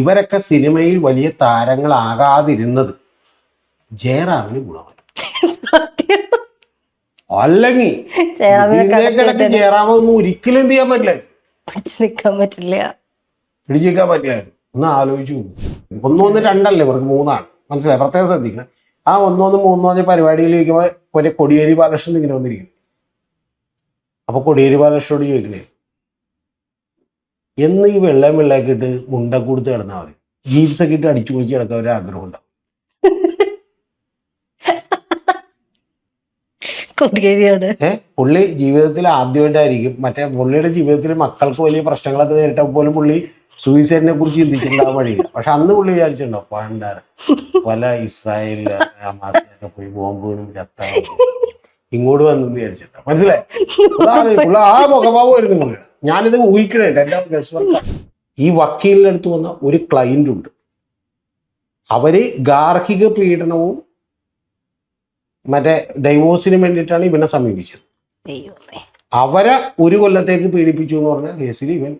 ഇവരൊക്കെ സിനിമയിൽ വലിയ താരങ്ങളാകാതിരുന്നത് ജയറാമിന് ഗുണമായി. അല്ലെങ്കിൽ ഇതിനേക്കിടക്ക് ജയറാമൊന്നും ഒരിക്കലും എന്ത് ചെയ്യാൻ പറ്റില്ല, പിടിക്കാൻ പറ്റില്ല. ഒന്ന് ആലോചിച്ചു. 1, 1, 2 ഇവർക്ക് 3 മനസ്സിലായി. പ്രത്യേകം ശ്രദ്ധിക്കണം. ആ 1, 1, 3 പരിപാടിയിൽ ചോദിക്കുമ്പോൾ മറ്റേ കൊടിയേരി ബാലകൃഷ്ണൻ ഇങ്ങനെ വന്നിരിക്കണം. അപ്പൊ കൊടിയേരി ബാലകൃഷ്ണനോട് ചോദിക്കണേ, എന്ന് ഈ വെള്ളയൊക്കെ ഇട്ട് മുണ്ട കൊടുത്ത് കിടന്നാൽ മതി, ജീൻസൊക്കെ ഇട്ട് അടിച്ചു കുളിച്ച് കിടക്കാൻ ഒരു ആഗ്രഹം ഉണ്ടാവും. പുള്ളി ജീവിതത്തിൽ ആദ്യമായിട്ടായിരിക്കും, മറ്റേ പുള്ളിയുടെ ജീവിതത്തിൽ മക്കൾക്ക് വലിയ പ്രശ്നങ്ങളൊക്കെ നേരിട്ട പോലും പുള്ളി സൂയിസൈഡിനെ കുറിച്ച് ചിന്തിച്ചിട്ടുണ്ടാകാൻ വഴിയില്ല. പക്ഷെ അന്ന് പുള്ളി വിചാരിച്ചിട്ടുണ്ടോ പണ്ടാര പല ഇസ്രായേലില് ഹമാസിലൊക്കെ പോയി ബോംബ് വീണും ഇങ്ങോട്ട് വന്നു വിചാരിച്ചിട്ടുണ്ടോ? മനസ്സിലായി? പുള്ള ആ മുഖഭാവം വരുന്നു പുള്ളിയുടെ. ഞാനിത് ഊഹിക്കണേട്ടോ. എന്റെ ഈ വക്കീലിന്റെ അടുത്ത് വന്ന ഒരു ക്ലയന്റ് ഉണ്ട്. അവര് ഗാർഹിക പീഡനവും മറ്റേ ഡൈവോഴ്സിന് വേണ്ടിയിട്ടാണ് ഇവനെ സമീപിച്ചത്. അവരെ 1 കൊല്ലത്തേക്ക് പീഡിപ്പിച്ചു എന്ന് പറഞ്ഞ കേസിൽ ഇവൻ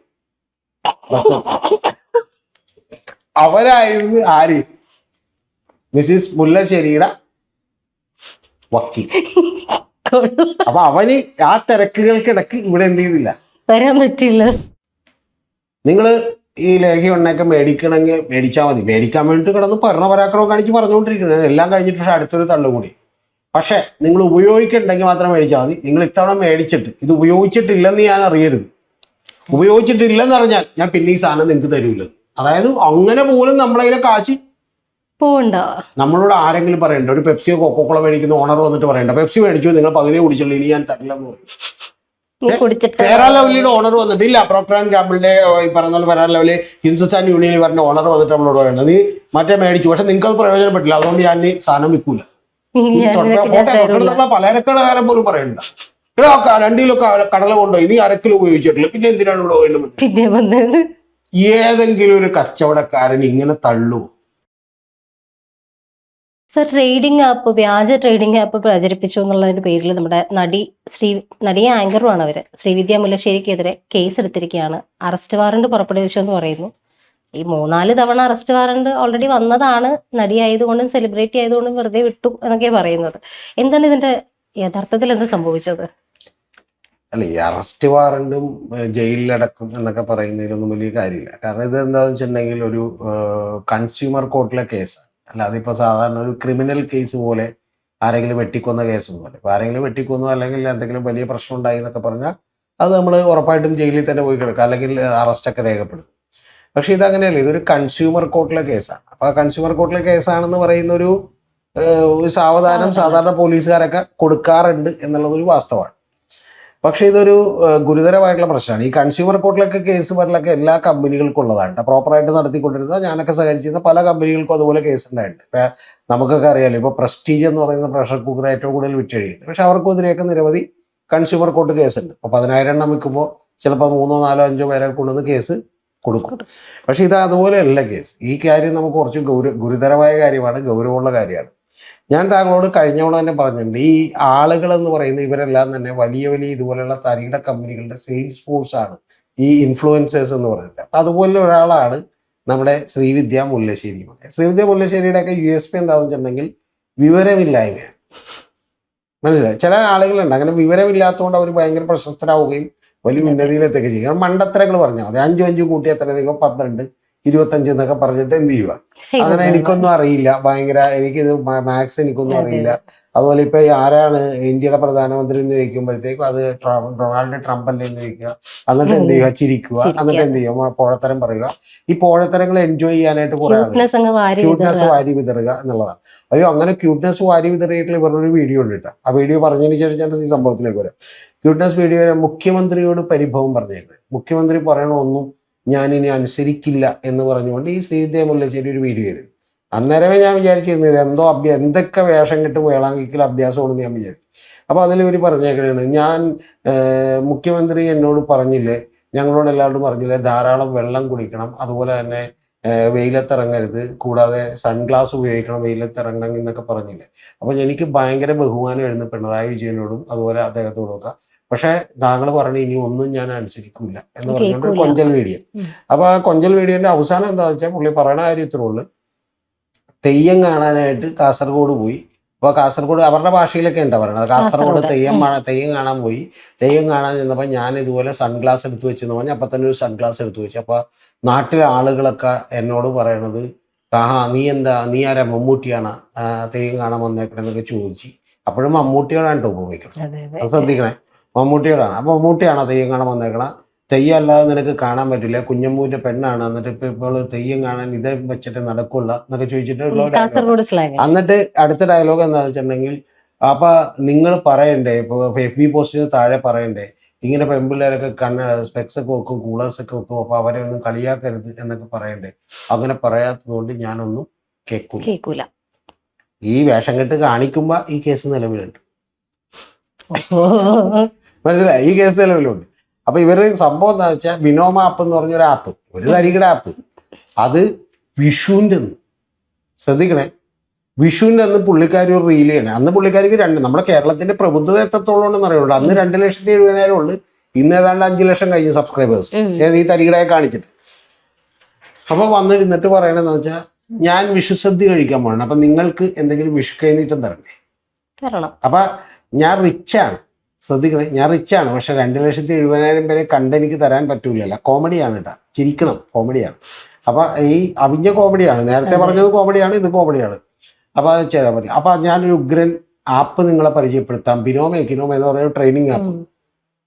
അവരായിരുന്നു ആര്? മിസ്സിസ് മുല്ലശ്ശേരിയുടെ വക്കീൽ. അപ്പൊ അവന് ആ തിരക്കുകൾക്കിടക്ക് ഇവിടെ എന്ത് ചെയ്തില്ല, വരാൻ പറ്റില്ല. നിങ്ങള് ഈ ലേഖ്യം എണ്ണയൊക്കെ മേടിക്കണമെങ്കിൽ മേടിച്ചാൽ മതി. മേടിക്കാൻ വേണ്ടിട്ട് കിടന്ന് പരാക്രമം കാണിച്ച് പറഞ്ഞുകൊണ്ടിരിക്കുന്നത് എല്ലാം കഴിഞ്ഞിട്ട് പക്ഷെ അടുത്തൊരു തള്ളുകൂടി. പക്ഷെ നിങ്ങൾ ഉപയോഗിക്കണ്ടെങ്കിൽ മാത്രം മേടിച്ചാൽ മതി. നിങ്ങൾ ഇത്തവണ മേടിച്ചിട്ട് ഇത് ഉപയോഗിച്ചിട്ടില്ലെന്ന് ഞാൻ അറിയരുത്. ഉപയോഗിച്ചിട്ടില്ലെന്ന് അറിഞ്ഞാൽ ഞാൻ പിന്നെ ഈ സാധനം നിങ്ങൾക്ക് തരൂല്ല. അതായത് അങ്ങനെ പോലും നമ്മുടെ കയ്യിലെ കാശ് പോണ്ട. നമ്മളോട് ആരെങ്കിലും പറയണ്ട, ഒരു പെപ്സിയോ കൊക്കോക്കോള മേടിക്കുന്ന ഓണർ വന്നിട്ട് പറയണ്ട പെപ്സി മേടിച്ചു നിങ്ങൾ പകുതിയെ കുടിച്ചുള്ളൂ ഇനി ഞാൻ തരില്ലെന്ന് പറയും. ഫെയർ ലവ്ലിയുടെ ഓണർ വന്നിട്ട് ഇല്ല, പ്രോക്ടർ ആൻഡ് ഗാമ്പിളിന്റെ ഈ പറഞ്ഞ പോലെ ഫെയർ ലവ്ലി ഹിന്ദുസ്ഥാൻ യൂണിയനിവറിന്റെ ഓണർ വന്നിട്ട് നമ്മളോട് പറയണ്ട നീ മറ്റേ മേടിച്ചു, പക്ഷെ നിങ്ങൾക്ക് അത് പ്രയോജനപ്പെട്ടില്ല, അതുകൊണ്ട് ഞാൻ ഈ സാധനം വിൽക്കൂല. പലചരക്കടക്കാരൻ പോലും പറയണ്ട, 2 കിലോ കടല കൊണ്ടുപോയി നീ 1/2 കിലോ ഉപയോഗിച്ചിട്ടില്ല, പിന്നെ എന്തിനാണ് ഇവിടെ വേണ്ടത്? ഏതെങ്കിലും ഒരു കച്ചവടക്കാരൻ ഇങ്ങനെ തള്ളൂ? സർ, വ്യാജ ട്രേഡിംഗ് ആപ്പ് പ്രചരിപ്പിച്ചു എന്നുള്ളതിന്റെ പേരിൽ നമ്മുടെ നടിയെ ആങ്കറുമാണ് അവര് ശ്രീവിദ്യ മുല്ലശ്ശേരിക്കെതിരെ കേസ് എടുത്തിരിക്കുകയാണ്. അറസ്റ്റ് വാറണ്ട് പുറപ്പെടുവിച്ചു എന്ന് പറയുന്നു. ഈ 3-4 തവണ അറസ്റ്റ് വാറണ്ട് ഓൾറെഡി വന്നതാണ്. നടിയായതുകൊണ്ടും സെലിബ്രിറ്റി ആയതുകൊണ്ടും വെറുതെ വിട്ടു എന്നൊക്കെയാണ് പറയുന്നത്. എന്താണ് ഇതിന്റെ യഥാർത്ഥത്തിൽ എന്ത് സംഭവിച്ചത്? അല്ല, ഈ അറസ്റ്റ് വാറണ്ടും ജയിലിലടക്കും എന്നൊക്കെ പറയുന്നതിലൊന്നും വലിയ കാര്യമില്ല. കാരണം ഇത് എന്താണെന്ന് വെച്ചിട്ടുണ്ടെങ്കിൽ ഒരു കൺസ്യൂമർ കോർട്ടിലെ കേസാണ്. അല്ലാതെ ഇപ്പോൾ സാധാരണ ഒരു ക്രിമിനൽ കേസ് പോലെ ആരെങ്കിലും വെട്ടിക്കൊന്ന കേസൊന്നും അല്ല. ഇപ്പോൾ ആരെങ്കിലും വെട്ടിക്കൊന്നു അല്ലെങ്കിൽ എന്തെങ്കിലും വലിയ പ്രശ്നം ഉണ്ടായി എന്നൊക്കെ പറഞ്ഞാൽ അത് നമ്മൾ ഉറപ്പായിട്ടും ജയിലിൽ തന്നെ പോയി കിടക്കുക, അല്ലെങ്കിൽ അറസ്റ്റൊക്കെ രേഖപ്പെടും. പക്ഷെ ഇതങ്ങനെയല്ല, ഇതൊരു കൺസ്യൂമർ കോർട്ടിലെ കേസാണ്. അപ്പോൾ ആ കൺസ്യൂമർ കോർട്ടിലെ കേസാണെന്ന് പറയുന്ന ഒരു സാവധാനം സാധാരണ പോലീസുകാരൊക്കെ കൊടുക്കാറുണ്ട് എന്നുള്ളതൊരു വാസ്തവമാണ്. പക്ഷെ ഇതൊരു ഗുരുതരമായിട്ടുള്ള പ്രശ്നമാണ്. ഈ കൺസ്യൂമർ കോർട്ടിലൊക്കെ കേസ് വരലൊക്കെ എല്ലാ കമ്പനികൾക്കും ഉള്ളതാണ്. പ്രോപ്പറായിട്ട് നടത്തിക്കൊണ്ടിരുന്ന ഞാനൊക്കെ സഹകരിച്ചിരുന്ന പല കമ്പനികൾക്കും അതുപോലെ കേസ് ഉണ്ടായിട്ടുണ്ട്. ഇപ്പം നമുക്കൊക്കെ അറിയാലോ, ഇപ്പോൾ പ്രസ്റ്റീജ് എന്ന് പറയുന്ന പ്രഷർ കുക്കർ ഏറ്റവും കൂടുതൽ വിറ്റഴിയുണ്ട്. പക്ഷെ അവർക്കെതിരെയൊക്കെ നിരവധി കൺസ്യൂമർ കോർട്ട് കേസുണ്ട്. അപ്പോൾ 10,000 എണ്ണം വിൽക്കുമ്പോൾ ചിലപ്പോൾ 3, 4, 5 പേരെ കൊണ്ടുവന്ന് കേസ് കൊടുക്കും. പക്ഷെ ഇത് അതുപോലെയല്ല കേസ്. ഈ കാര്യം നമുക്ക് കുറച്ച് ഗുരുതരമായ കാര്യമാണ്, ഗൗരവമുള്ള കാര്യമാണ്. ഞാൻ താങ്കളോട് കഴിഞ്ഞവണ തന്നെ പറഞ്ഞിട്ടുണ്ട്, ഈ ആളുകൾ എന്ന് പറയുന്ന ഇവരെല്ലാം തന്നെ വലിയ വലിയ ഇതുപോലെയുള്ള തരികിട കമ്പനികളുടെ സെയിൽസ് ഫോഴ്സ് ആണ് ഈ ഇൻഫ്ലുവൻസേഴ്സ് എന്ന് പറയുന്നത്. അപ്പം അതുപോലെ ഒരാളാണ് നമ്മുടെ ശ്രീവിദ്യ മുല്ലശ്ശേരി. ശ്രീവിദ്യ മുല്ലശ്ശേരിയുടെ ഒക്കെ USP എന്താണെന്ന് വെച്ചിട്ടുണ്ടെങ്കിൽ വിവരമില്ലായ്മയാണ്. മനസ്സിലായി? ചില ആളുകളുണ്ട് അങ്ങനെ വിവരമില്ലാത്തതുകൊണ്ട് അവർ ഭയങ്കര പ്രശസ്തരാവുകയും വലിയ ഉന്നതിയിലെത്തൊക്കെ ചെയ്യും. മണ്ടത്തരങ്ങൾ പറഞ്ഞാൽ മതി. 5 കൂട്ടി എത്രയധികം 12, 25 എന്നൊക്കെ പറഞ്ഞിട്ട് എന്ത് ചെയ്യുക, അങ്ങനെ എനിക്കൊന്നും അറിയില്ല, ഭയങ്കര എനിക്കിത് മാത്സ് എനിക്കൊന്നും അറിയില്ല. അതുപോലെ ഇപ്പൊ ആരാണ് ഇന്ത്യയുടെ പ്രധാനമന്ത്രി എന്ന് ചോദിക്കുമ്പോഴത്തേക്കും അത് ഡൊണാൾഡ് ട്രംപ് അല്ലേ എന്ന് ചോദിക്കുക, എന്നിട്ട് എന്ത് ചെയ്യുക, ചിരിക്കുക, എന്നിട്ട് എന്ത് ചെയ്യുക, പോഴത്തരം പറയുക. ഈ പോഴത്തരങ്ങൾ എൻജോയ് ചെയ്യാനായിട്ട് കുറെ ക്യൂട്ട്നെസ് വാരി വിതറുക എന്നുള്ളതാണ്. അയ്യോ, അങ്ങനെ ക്യൂട്ട്നെസ് വാരി വിതറിയിട്ടുള്ള ഇവരുടെ ഒരു വീഡിയോ ഉണ്ട് കേട്ടോ. ആ വീഡിയോ പറഞ്ഞതിന് ശേഷം ഞാൻ ഈ സംഭവത്തിലേക്ക് വരാം. ക്യൂട്ട്നെസ് വീഡിയോ മുഖ്യമന്ത്രിയോട് പരിഭവം പറഞ്ഞേക്കുന്നത്. മുഖ്യമന്ത്രി പറയണമൊന്നും ഞാനിനി അനുസരിക്കില്ല എന്ന് പറഞ്ഞുകൊണ്ട് ഈ ശ്രീവിദ്യ മുല്ലശ്ശേരി ഒരു വീഡിയോ ചെയ്തു. അന്നേരമേ ഞാൻ വിചാരിച്ചിരുന്നത് എന്തോ എന്തൊക്കെ വേഷം കിട്ടും വേളാങ്കിക്കൽ അഭ്യാസമാണെന്ന് ഞാൻ വിചാരിച്ചു. അപ്പോൾ അതിൽ ഇവർ പറഞ്ഞേക്കണേ, ഞാൻ മുഖ്യമന്ത്രി എന്നോട് പറഞ്ഞില്ലേ, ഞങ്ങളോട് എല്ലാവരോടും പറഞ്ഞില്ലേ ധാരാളം വെള്ളം കുടിക്കണം, അതുപോലെ തന്നെ വെയിലത്തിറങ്ങരുത്, കൂടാതെ സൺഗ്ലാസ് ഉപയോഗിക്കണം വെയിലത്തിറങ്ങണം എന്നൊക്കെ പറഞ്ഞില്ലേ. അപ്പോൾ എനിക്ക് ഭയങ്കര ബഹുമാനമായിരുന്നു പിണറായി വിജയനോടും അതുപോലെ അദ്ദേഹത്തോടും ഒക്കെ. പക്ഷെ താങ്കൾ പറഞ്ഞു ഇനി ഒന്നും ഞാൻ അനുസരിക്കൂല എന്ന് പറഞ്ഞുകൊണ്ട് കേൾക്കൂല. കൊഞ്ചൽ വീഡിയോ. അപ്പൊ ആ കൊഞ്ചൽ വീഡിയോന്റെ അവസാനം എന്താണെന്ന് വെച്ചാൽ പുള്ളി പറയണ കാര്യത്തിലുള്ളു, തെയ്യം കാണാനായിട്ട് കാസർഗോഡ് പോയി. അപ്പൊ കാസർഗോഡ് അവരുടെ ഭാഷയിലൊക്കെ ഉണ്ടാ പറയണത്. കാസർഗോഡ് തെയ്യം കാണാൻ പോയി. തെയ്യം കാണാൻ ചെന്നപ്പോൾ ഞാൻ ഇതുപോലെ സൺഗ്ലാസ് എടുത്തു വെച്ചെന്ന് പറഞ്ഞാൽ അപ്പൊ തന്നെ ഒരു സൺഗ്ലാസ് എടുത്തു വെച്ചു. അപ്പൊ നാട്ടിലെ ആളുകളൊക്കെ എന്നോട് പറയണത്, നീ ആരാ, മമ്മൂട്ടിയാണ് തെയ്യം കാണാൻ വന്നേക്കണെന്നൊക്കെ ചോദിച്ചു. അപ്പോഴും മമ്മൂട്ടിയോടാണ് കേട്ടോ ഉപയോഗിക്കണം, അത് ശ്രദ്ധിക്കണേ, മമ്മൂട്ടിയോടാണ്. അപ്പൊ മമ്മൂട്ടിയാണോ തെയ്യം കാണാൻ വന്നേക്കണ? തെയ്യം അല്ലാതെ നിനക്ക് കാണാൻ പറ്റില്ല, കുഞ്ഞമ്മൂന്റെ പെണ്ണാണ്, എന്നിട്ട് ഇപ്പോൾ തെയ്യം കാണാൻ ഇതേ വെച്ചിട്ട് നടക്കുള്ള എന്നൊക്കെ ചോദിച്ചിട്ടുള്ള കാസർഗോഡ് സ്ലാങ്. എന്നിട്ട് അടുത്ത ഡയലോഗ് എന്താണെന്ന് വെച്ചിട്ടുണ്ടെങ്കിൽ, അപ്പൊ നിങ്ങൾ പറയണ്ടേ, ഇപ്പൊ FB പോസ്റ്റിന് താഴെ പറയണ്ടേ, ഇങ്ങനെ പെൺപിള്ളേരൊക്കെ സ്പെക്സ് ഒക്കെ വെക്കും, കൂളേഴ്സ് ഒക്കെ വെക്കും, അപ്പൊ അവരെ ഒന്നും കളിയാക്കരുത് എന്നൊക്കെ പറയണ്ടേ. അങ്ങനെ പറയാത്തതുകൊണ്ട് ഞാനൊന്നും കേൾക്കൂല. ഈ വേഷം കെട്ട് കാണിക്കുമ്പോ ഈ കേസ് നിലവിലുണ്ട്, മനസ്സിലായി? ഈ കേസ് നിലവിലുണ്ട്. അപ്പൊ ഇവര് സംഭവം എന്താ വെച്ചാൽ, ബിനോമ ആപ്പ് എന്ന് പറഞ്ഞൊരു ആപ്പ്, ഒരു തരികിട ആപ്പ്, അത് വിഷുവിൻ്റെ അന്ന്, ശ്രദ്ധിക്കണേ, വിഷുവിൻ്റെ അന്ന് പുള്ളിക്കാരി ഒരു റീൽ ചെയ്യണേ. അന്ന് പുള്ളിക്കാരിക്ക് നമ്മുടെ കേരളത്തിന്റെ പ്രബുദ്ധത എത്രത്തോളം ഉണ്ടെന്ന് അറിയുള്ളൂ. അന്ന് 2,70,000 ഉള്ളു, ഇന്ന് ഏതാണ്ട് 5 ലക്ഷം കഴിഞ്ഞു സബ്സ്ക്രൈബേഴ്സ് ഈ തരികിടയെ കാണിച്ചിട്ട്. അപ്പൊ വന്നിരുന്നിട്ട് പറയണെന്ന് വെച്ചാൽ, ഞാൻ വിഷു സദ്യ കഴിക്കാൻ പോകണം, അപ്പൊ നിങ്ങൾക്ക് എന്തെങ്കിലും വിഷു കൈനീട്ടം തരണം. അപ്പൊ ഞാൻ റിച്ചാണ്, ശ്രദ്ധിക്കണേ, ഞാൻ റിച്ചാണ്, പക്ഷെ 2,70,000 പേരെ കണ്ടെനിക്ക് തരാൻ പറ്റൂലല്ല. കോമഡിയാണ് കേട്ടാ, ചിരിക്കണം, കോമഡിയാണ്. അപ്പൊ ഈ അവിഞ്ഞ കോമഡിയാണ്, നേരത്തെ പറഞ്ഞത് കോമഡിയാണ്, ഇത് കോമഡിയാണ്. അപ്പൊ അത് ചെയ്യാൻ പറ്റില്ല. അപ്പൊ ഞാനൊരു ഉഗ്രൻ ആപ്പ് നിങ്ങളെ പരിചയപ്പെടുത്താം, ബിനോമ എന്ന് പറയുന്ന ട്രെയിനിങ് ആപ്പ്.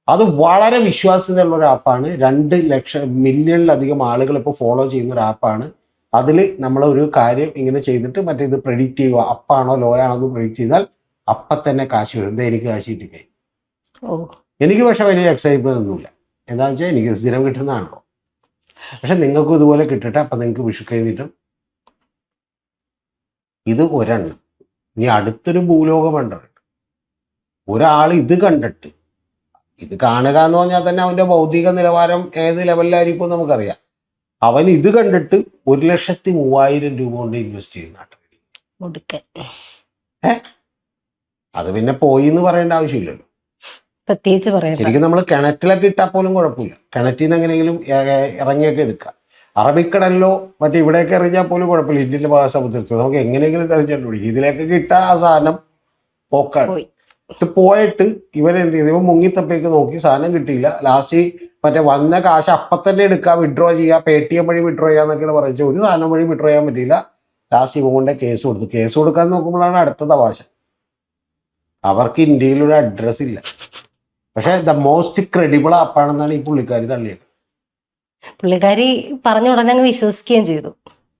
അത് വളരെ വിശ്വാസ്യതയുള്ള ഒരു ആപ്പാണ്. 2 ലക്ഷം മില്യണിലധികം ആളുകൾ ഇപ്പോൾ ഫോളോ ചെയ്യുന്ന ഒരു ആപ്പാണ്. അതിൽ നമ്മൾ ഒരു കാര്യം ഇങ്ങനെ ചെയ്തിട്ട് മറ്റേ ഇത് പ്രെഡിക്റ്റ് ചെയ്യുക, അപ്പാണോ ലോ ആണോ എന്ന് പ്രെഡിക്റ്റ് ചെയ്താൽ അപ്പം തന്നെ കാശ് വരും. എനിക്ക് കാശ് കിട്ടിക്കൈ. എനിക്ക് പക്ഷെ വലിയ എക്സൈറ്റ്മെന്റ് ഒന്നുമില്ല. എന്താണെന്ന് വെച്ചാൽ എനിക്ക് സ്ഥിരം കിട്ടുന്നതാണല്ലോ. പക്ഷെ നിങ്ങൾക്കും ഇതുപോലെ കിട്ടട്ടെ. അപ്പം നിങ്ങൾക്ക് വിഷു കഴിഞ്ഞിട്ടും ഇത് ഒരെണ്ണം. ഇനി അടുത്തൊരു ഭൂലോകമുണ്ട്. ഒരാൾ ഇത് കണ്ടിട്ട്, ഇത് കാണുക എന്ന് പറഞ്ഞാൽ തന്നെ അവന്റെ ഭൗതിക നിലവാരം ഏത് ലെവലിലായിരിക്കും നമുക്കറിയാം. അവൻ ഇത് കണ്ടിട്ട് 1,03,000 രൂപ കൊണ്ട് ഇൻവെസ്റ്റ് ചെയ്ത് നാട്ടിൽ. അത് പിന്നെ പോയി എന്ന് പറയേണ്ട ആവശ്യമില്ലല്ലോ. പ്രത്യേകിച്ച് പറയാം, ശരിക്കും നമ്മൾ കിണറ്റിലൊക്കെ ഇട്ടാൽ പോലും കുഴപ്പമില്ല. കിണറ്റിൽ നിന്ന് എങ്ങനെയെങ്കിലും ഇറങ്ങിയൊക്കെ എടുക്കാം. അറബിക്കടലിലോ മറ്റേ ഇവിടെയൊക്കെ എറിഞ്ഞാൽ പോലും കുഴപ്പമില്ല. ഇന്ത്യയിലെ മഹാസമുദ്രത്തിൽ നമുക്ക് എങ്ങനെയെങ്കിലും തെരഞ്ഞെടുപ്പിടിക്കും. ഇതിലേക്കൊക്കെ ഇട്ടാൽ ആ സാധനം പോക്കാണ്. പോയിട്ട് ഇവരെന്ത് ചെയ്തു, ഇവൻ മുങ്ങിത്തപ്പേക്ക് നോക്കി, സാധനം കിട്ടിയില്ല. ലാസ്റ്റ് മറ്റേ വന്ന കാശ് അപ്പം തന്നെ എടുക്കുക, വിഡ്രോ ചെയ്യുക, Paytm വഴി വിഡ്രോ ചെയ്യാന്നൊക്കെയാണ് പറയുന്നത്. ഒരു സാധനം വഴി വിഡ്രോ ചെയ്യാൻ പറ്റിയില്ല. ലാസ്റ്റ് ഇവൻ കൊണ്ട് കേസ് കൊടുത്തു. കേസ് കൊടുക്കാൻ നോക്കുമ്പോഴാണ് അടുത്ത തമാശ, അവർക്ക് ഇന്ത്യയിലൊരു അഡ്രസ് ഇല്ല. പക്ഷെ ദ മോസ്റ്റ് ക്രെഡിബിൾ ആപ്പാണെന്നാണ് ഈ പുള്ളിക്കാരി തള്ളിയത്. പുള്ളിക്കാരി പറഞ്ഞ ഉടനെ അങ്ങ് വിശ്വസിക്കുകയും ചെയ്തു.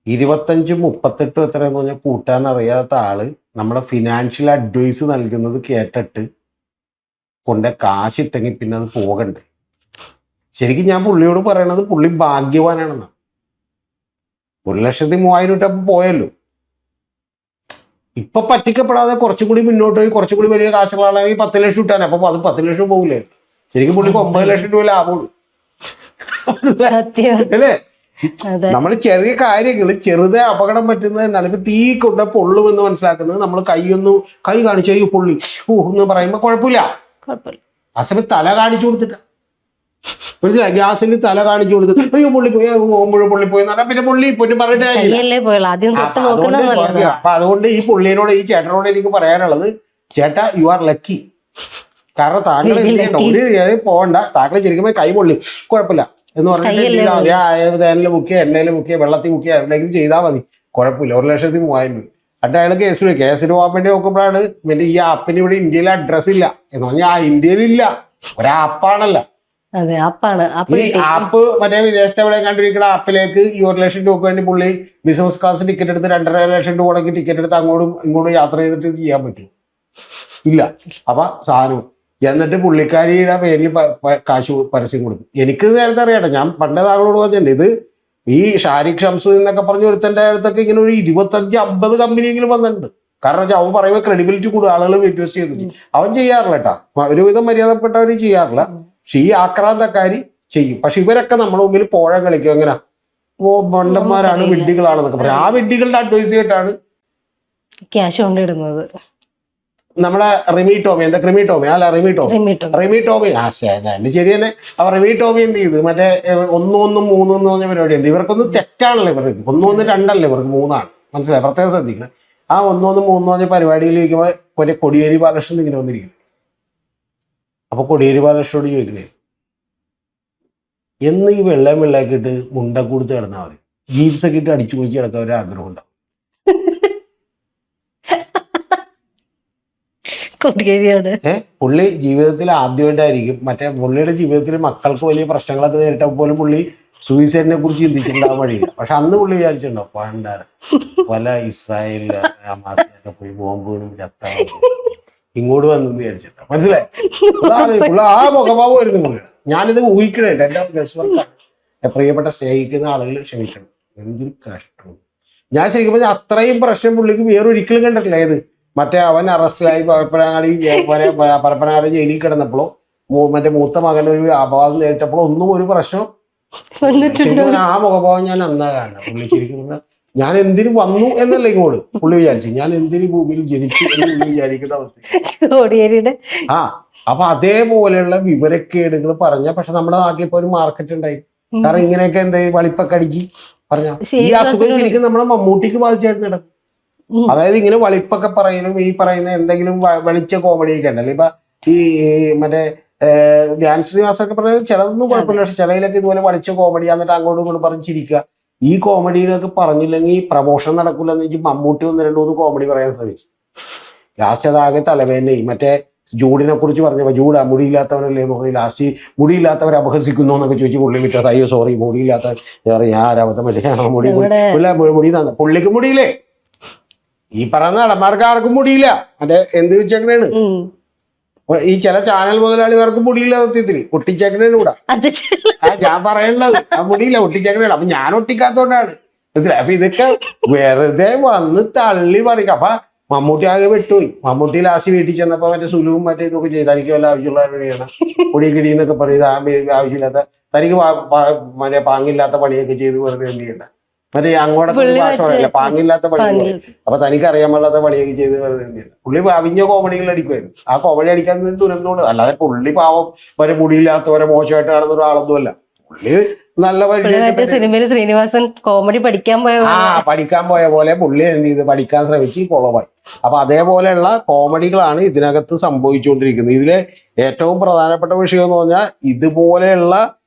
25, 38 എത്രയെന്ന് പറഞ്ഞാൽ കൂട്ടാൻ അറിയാത്ത ആള് നമ്മുടെ ഫിനാൻഷ്യൽ അഡ്വൈസ് നൽകുന്നത് കേട്ടിട്ട് കൊണ്ട് കാശിട്ടെങ്കിൽ പിന്നെ അത് പോകണ്ടേ. ശരിക്കും ഞാൻ പുള്ളിയോട് പറയണത്, പുള്ളി ഭാഗ്യവാനാണെന്നാണ്. 1,03,000 ഇട്ടപ്പോൾ പോയല്ലോ. ഇപ്പൊ പറ്റിക്കപ്പെടാതെ കുറച്ചും കൂടി മുന്നോട്ട് പോയി കുറച്ചും കൂടി വലിയ കാശുകളാണെങ്കിൽ 10 ലക്ഷം ഇട്ടാൻ. അപ്പൊ അത് 10 ലക്ഷം പോകില്ലേ. ശരിക്കും പുള്ളിക്ക് 9 ലക്ഷം രൂപ ലാഭമുള്ളൂ അല്ലേ. നമ്മൾ ചെറിയ കാര്യങ്ങൾ ചെറുതെ അപകടം പറ്റുന്നത് എന്നാണ്. ഇപ്പൊ തീ കൊണ്ട് പൊള്ളുമെന്ന് മനസ്സിലാക്കുന്നത് നമ്മൾ കൈ കാണിച്ചു അയ്യോ പൊള്ളി എന്ന് പറയുമ്പോ കുഴപ്പമില്ല. ആ സമയത്ത് തല കാണിച്ചു കൊടുത്തിട്ട് മനസ്സിലായി, ഗ്യാസിൽ തല കാണിച്ചു കൊടുത്തിട്ട് അയ്യോ പൊള്ളിപ്പോയി, മുഴുവൻ പൊള്ളിപ്പോയി എന്ന് പറഞ്ഞാൽ പിന്നെ പൊള്ളി പൊന്നു പറഞ്ഞിട്ട് കാര്യമില്ല. അപ്പൊ അതുകൊണ്ട് ഈ പുള്ളിയോട്, ഈ ചേട്ടനോട് എനിക്ക് പറയാനുള്ളത്, ചേട്ടാ യു ആർ ലക്കി. കാരണം താങ്കൾ എന്ത് ചെയ്യണ്ട, ഒരു പോകണ്ട, താങ്കൾ ശരിക്കും കൈ പൊള്ളി കുഴപ്പമില്ല എന്ന് പറഞ്ഞിട്ട് തേനിൽ മുക്കിയ, എണ്ണയിൽ മുക്കിയ, വെള്ളത്തിൽ മുക്കിയ, എന്തെങ്കിലും ചെയ്താൽ മതി, കുഴപ്പമില്ല. 1,03,000 രൂപ എന്നിട്ട് അയാൾ കേസിന് പോകാൻ വേണ്ടി നോക്കുമ്പോഴാണ് പിന്നെ ഈ ആപ്പിന് ഇവിടെ ഇന്ത്യയിൽ അഡ്രസ് ഇല്ല എന്ന് പറഞ്ഞാൽ, ആ ഇന്ത്യയിലില്ല, ഒരാപ്പാണല്ല. ഈ ആപ്പ് മറ്റേ വിദേശത്ത് എവിടെ കണ്ടിരിക്കുന്ന ആപ്പിലേക്ക് ഈ 1 ലക്ഷം രൂപ വേണ്ടി പുള്ളി ബിസിനസ് ക്ലാസ് ടിക്കറ്റ് എടുത്ത് 2.5 ലക്ഷം രൂപ ടിക്കറ്റ് എടുത്ത് അങ്ങോട്ടും ഇങ്ങോട്ടും യാത്ര ചെയ്തിട്ട് ചെയ്യാൻ പറ്റും? ഇല്ല. അപ്പൊ സാധനം എന്നിട്ട് പുള്ളിക്കാരിയുടെ പേരിൽ കാശ് പരസ്യം കൊടുത്തു. എനിക്ക് നേരത്തെ അറിയാട്ടെ, ഞാൻ പണ്ടേ താങ്കളോട് പറഞ്ഞിട്ടുണ്ട്, ഇത് ഈ ഷാരിഖ് ഷംസ് എന്നൊക്കെ പറഞ്ഞ ഒരുത്തൻ്റെ അടുത്തൊക്കെ ഇങ്ങനെ ഒരു 25-50 കമ്പനിയെങ്കിലും വന്നിട്ടുണ്ട്. കാരണം വെച്ചാൽ അവൻ പറയുമ്പോൾ ക്രെഡിബിലിറ്റി കൂടുതൽ, ആളുകൾ ഇൻവെസ്റ്റ് ചെയ്തു. അവൻ ചെയ്യാറില്ല കേട്ടാ, ഒരുവിധം മര്യാദപ്പെട്ടവർ ചെയ്യാറില്ല. പക്ഷെ ഈ ആക്രാന്തക്കാരി ചെയ്യും. പക്ഷെ ഇവരൊക്കെ നമ്മുടെ മുമ്പിൽ പോഴം കളിക്കും. എങ്ങനെ മണ്ടന്മാരാണ്, വിഡ്ഢികളാണെന്നൊക്കെ പറയും. ആ വിഡ്ഢികളുടെ അഡ്വൈസ് കേട്ടാണ് ക്യാഷ് കൊണ്ടിടുന്നത്. നമ്മുടെ റിമി ടോമി എന്താ ക്രിമി ടോമി അല്ല റിമി ടോമി റിമിട്ടും റിമി ടോമി രണ്ട് ശരി തന്നെ. അപ്പൊ റിമി ടോമി എന്ത് ചെയ്ത് മറ്റേ 1 1 3 എന്ന് പറഞ്ഞ പരിപാടിയുണ്ട്. ഇവർക്കൊന്നും തെറ്റാണല്ലോ ഇവർക്ക്, 1 1 2 അല്ലേ ഇവർക്ക് 3 ആണ്. മനസ്സിലായി? പ്രത്യേകം ശ്രദ്ധിക്കണം. ആ 1 1 3 എന്ന് പറഞ്ഞ പരിപാടിയിൽ ഇരിക്കുമ്പോൾ മറ്റേ കൊടിയേരി ബാലകൃഷ്ണൻ ഇങ്ങനെ വന്നിരിക്കണം. അപ്പൊ കൊടിയേരി ബാലകൃഷ്ണനോട് ചോദിക്കണേ, എന്ന് ഈ വെള്ളയൊക്കെ ഇട്ട് മുണ്ട കൊടുത്ത് കിടന്നാൽ മതി, ജീൻസൊക്കെ ഇട്ട് അടിച്ചു കുളിച്ച് കിടക്കാൻ ഒരു ആഗ്രഹം ഉണ്ടാവും. പുള്ളി ജീവിതത്തിൽ ആദ്യമായിട്ടായിരിക്കും മറ്റേ പുള്ളിയുടെ ജീവിതത്തിൽ മക്കൾക്ക് വലിയ പ്രശ്നങ്ങളൊക്കെ നേരിട്ട പോലും പുള്ളി സൂയിസൈഡിനെ കുറിച്ച് ചിന്തിച്ചിട്ടുണ്ടാവാൻ വഴിയില്ല. പക്ഷെ അന്ന് പുള്ളി വിചാരിച്ചിട്ടുണ്ടോ പണ്ടാര പല ഇസ്രായേലിലെ ഹമാസിലൊക്കെ പോയി ബോംബ് വീണും ഇങ്ങോട്ട് വന്നു വിചാരിച്ചിട്ടോ. മനസ്സിലായി? പുള്ള ആ മുഖഭാവം വരുന്നു പുള്ളിയുടെ. ഞാനിത് ഊഹിക്കണേട്ടോ. എന്റെ ഗസ്വർക്കാണ്. പ്രിയപ്പെട്ട സ്നേഹിക്കുന്ന ആളുകൾ ക്ഷമിക്കണം. എന്തൊരു കഷ്ടം. ഞാൻ ശരിക്കും പറഞ്ഞാൽ അത്രയും പ്രശ്നം പുള്ളിക്ക് വേറൊരിക്കലും കണ്ടിട്ടില്ല. ഏത് മറ്റേ അവൻ അറസ്റ്റിലായി പരപ്പനാട് ജയിലിൽ കിടന്നപ്പോഴോ മറ്റേ മൂത്ത മകൻ ഒരു അപവാദം നേരിട്ടപ്പോഴോ ഒന്നും ഒരു പ്രശ്നം ആ മുഖഭാവം ഞാൻ അന്നാ കാണുന്നത്. പുള്ളി ശരിക്കും പറഞ്ഞാൽ ഞാൻ എന്തിനു വന്നു എന്നല്ല ഇങ്ങോട്ട് പുള്ളി വിചാരിച്ചു, ഞാൻ എന്തിനു ഭൂമിയിൽ ജനിച്ചു എന്ന് പുള്ളി വിചാരിക്കുന്ന അവസ്ഥ. ആ അപ്പൊ അതേപോലെയുള്ള വിവരക്കേടുകൾ പറഞ്ഞ, പക്ഷെ നമ്മുടെ നാട്ടിലിപ്പോ ഒരു മാർക്കറ്റ് ഉണ്ടായി. കാരണം ഇങ്ങനെയൊക്കെ എന്താ വളിപ്പൊക്കെ അടിച്ച് പറഞ്ഞ ഈ അസുഖം ശരിക്കും നമ്മുടെ മമ്മൂട്ടിക്ക് ബാധിച്ചായിട്ട് നടക്കും. അതായത് ഇങ്ങനെ വളിപ്പൊക്കെ പറയലും ഈ പറയുന്ന എന്തെങ്കിലും വെളിച്ച കോമഡിയൊക്കെ ഉണ്ടല്ലോ. ഇപ്പൊ ഈ മറ്റേ ധ്യാൻ ശ്രീനിവാസൊക്കെ പറയുന്നത് ചിലതൊന്നും കുഴപ്പമില്ല, പക്ഷെ ചിലയിലൊക്കെ ഇതുപോലെ വളിച്ച കോമഡി എന്നിട്ട് അങ്ങോട്ടും ഇങ്ങോട്ടും പറഞ്ഞിരിക്കുക. ഈ കോമഡിയിലൊക്കെ പറഞ്ഞില്ലെങ്കിൽ പ്രമോഷൻ നടക്കില്ല എന്ന് വെച്ചാൽ മമ്മൂട്ടി 1 2 3 കോമഡി പറയാൻ ശ്രമിച്ചു. ലാസ്റ്റ് അതാകെ തലവേദനയും മറ്റേ ജൂഡിനെ കുറിച്ച് പറഞ്ഞപ്പോ ജൂഡ് മുടിയില്ലാത്തവരല്ലേ എന്ന് പറഞ്ഞ് ലാസ്റ്റ് മുടിയില്ലാത്തവരെ അപഹസിക്കുന്നു എന്നൊക്കെ ചോദിച്ചു പുള്ളി വിറ്റത്. അയ്യോ സോറി മുടിയില്ലാത്തവർ ഞാൻ ആരാവത്തെ മറ്റേ മുടി തന്നെ പുള്ളിക്ക് മുടിയില്ലേ, ഈ പറയുന്ന നടന്മാർക്ക് ആർക്കും മുടിയില്ല. മറ്റേ എന്ത് വെച്ചേക്കണേണ് ഈ ചില ചാനൽ മുതലാളിമാർക്ക് മുടിയില്ല. സത്യത്തിൽ ഒട്ടിച്ചേക്കണേന് കൂടാ ഞാൻ പറയണത്. ആ മുടിയില്ല ഒട്ടിച്ചേക്കണേണ്. അപ്പൊ ഞാൻ ഒട്ടിക്കാത്തോണ്ടാണ്. അപ്പൊ ഇതൊക്കെ വെറുതെ വന്ന് തള്ളി പറയും. അപ്പൊ മമ്മൂട്ടി ആകെ വെട്ടുപോയി. മമ്മൂട്ടി ലാസ്റ്റ് വീട്ടിൽ ചെന്നപ്പോ മറ്റേ സുലുവും മറ്റേ ഇതൊക്കെ ചെയ്ത് തനിക്ക് വല്ല ആവശ്യമുള്ള പണിയാണ് പൊടി കിടിയെന്നൊക്കെ പറയുന്നത്. ആവശ്യമില്ലാത്ത തനിക്ക് മറ്റേ പാങ്ങില്ലാത്ത പണിയൊക്കെ ചെയ്ത് വെറുതെ എന്ത് ചെയ്യണ്ട. മറ്റേ അങ്ങോട്ടൊക്കെ ഭാഷ പറയല്ല, പാങ്ങില്ലാത്ത പണി. അപ്പൊ തനിക്ക് അറിയാൻ പാടില്ലാത്ത പണിയൊക്കെ ചെയ്ത് വെറുതെ എന്ത് ചെയ്യണ്ട. പുള്ളി അവിഞ്ഞ കോമഡികൾ അടിക്കുമായിരുന്നു. ആ കോമഡി അടിക്കാൻ ദുരന്തമുണ്ട്. അല്ലാതെ പുള്ളി പാവം വരെ മുടിയില്ലാത്തവരെ മോശമായിട്ട് കാണുന്ന ഒരാളൊന്നുമല്ല. പുള്ളി നല്ല സിനിമയിൽ ശ്രീനിവാസൻ കോമഡി പഠിക്കാൻ പോയ പോലെ പുള്ളി എന്ത് ചെയ്ത് പഠിക്കാൻ ശ്രമിച്ച് കൊളവായി. അപ്പൊ അതേപോലെയുള്ള കോമഡികളാണ് ഇതിനകത്ത് സംഭവിച്ചുകൊണ്ടിരിക്കുന്നത്. ഇതിലെ ഏറ്റവും പ്രധാനപ്പെട്ട വിഷയം എന്ന് പറഞ്ഞാൽ ഇതുപോലെയുള്ള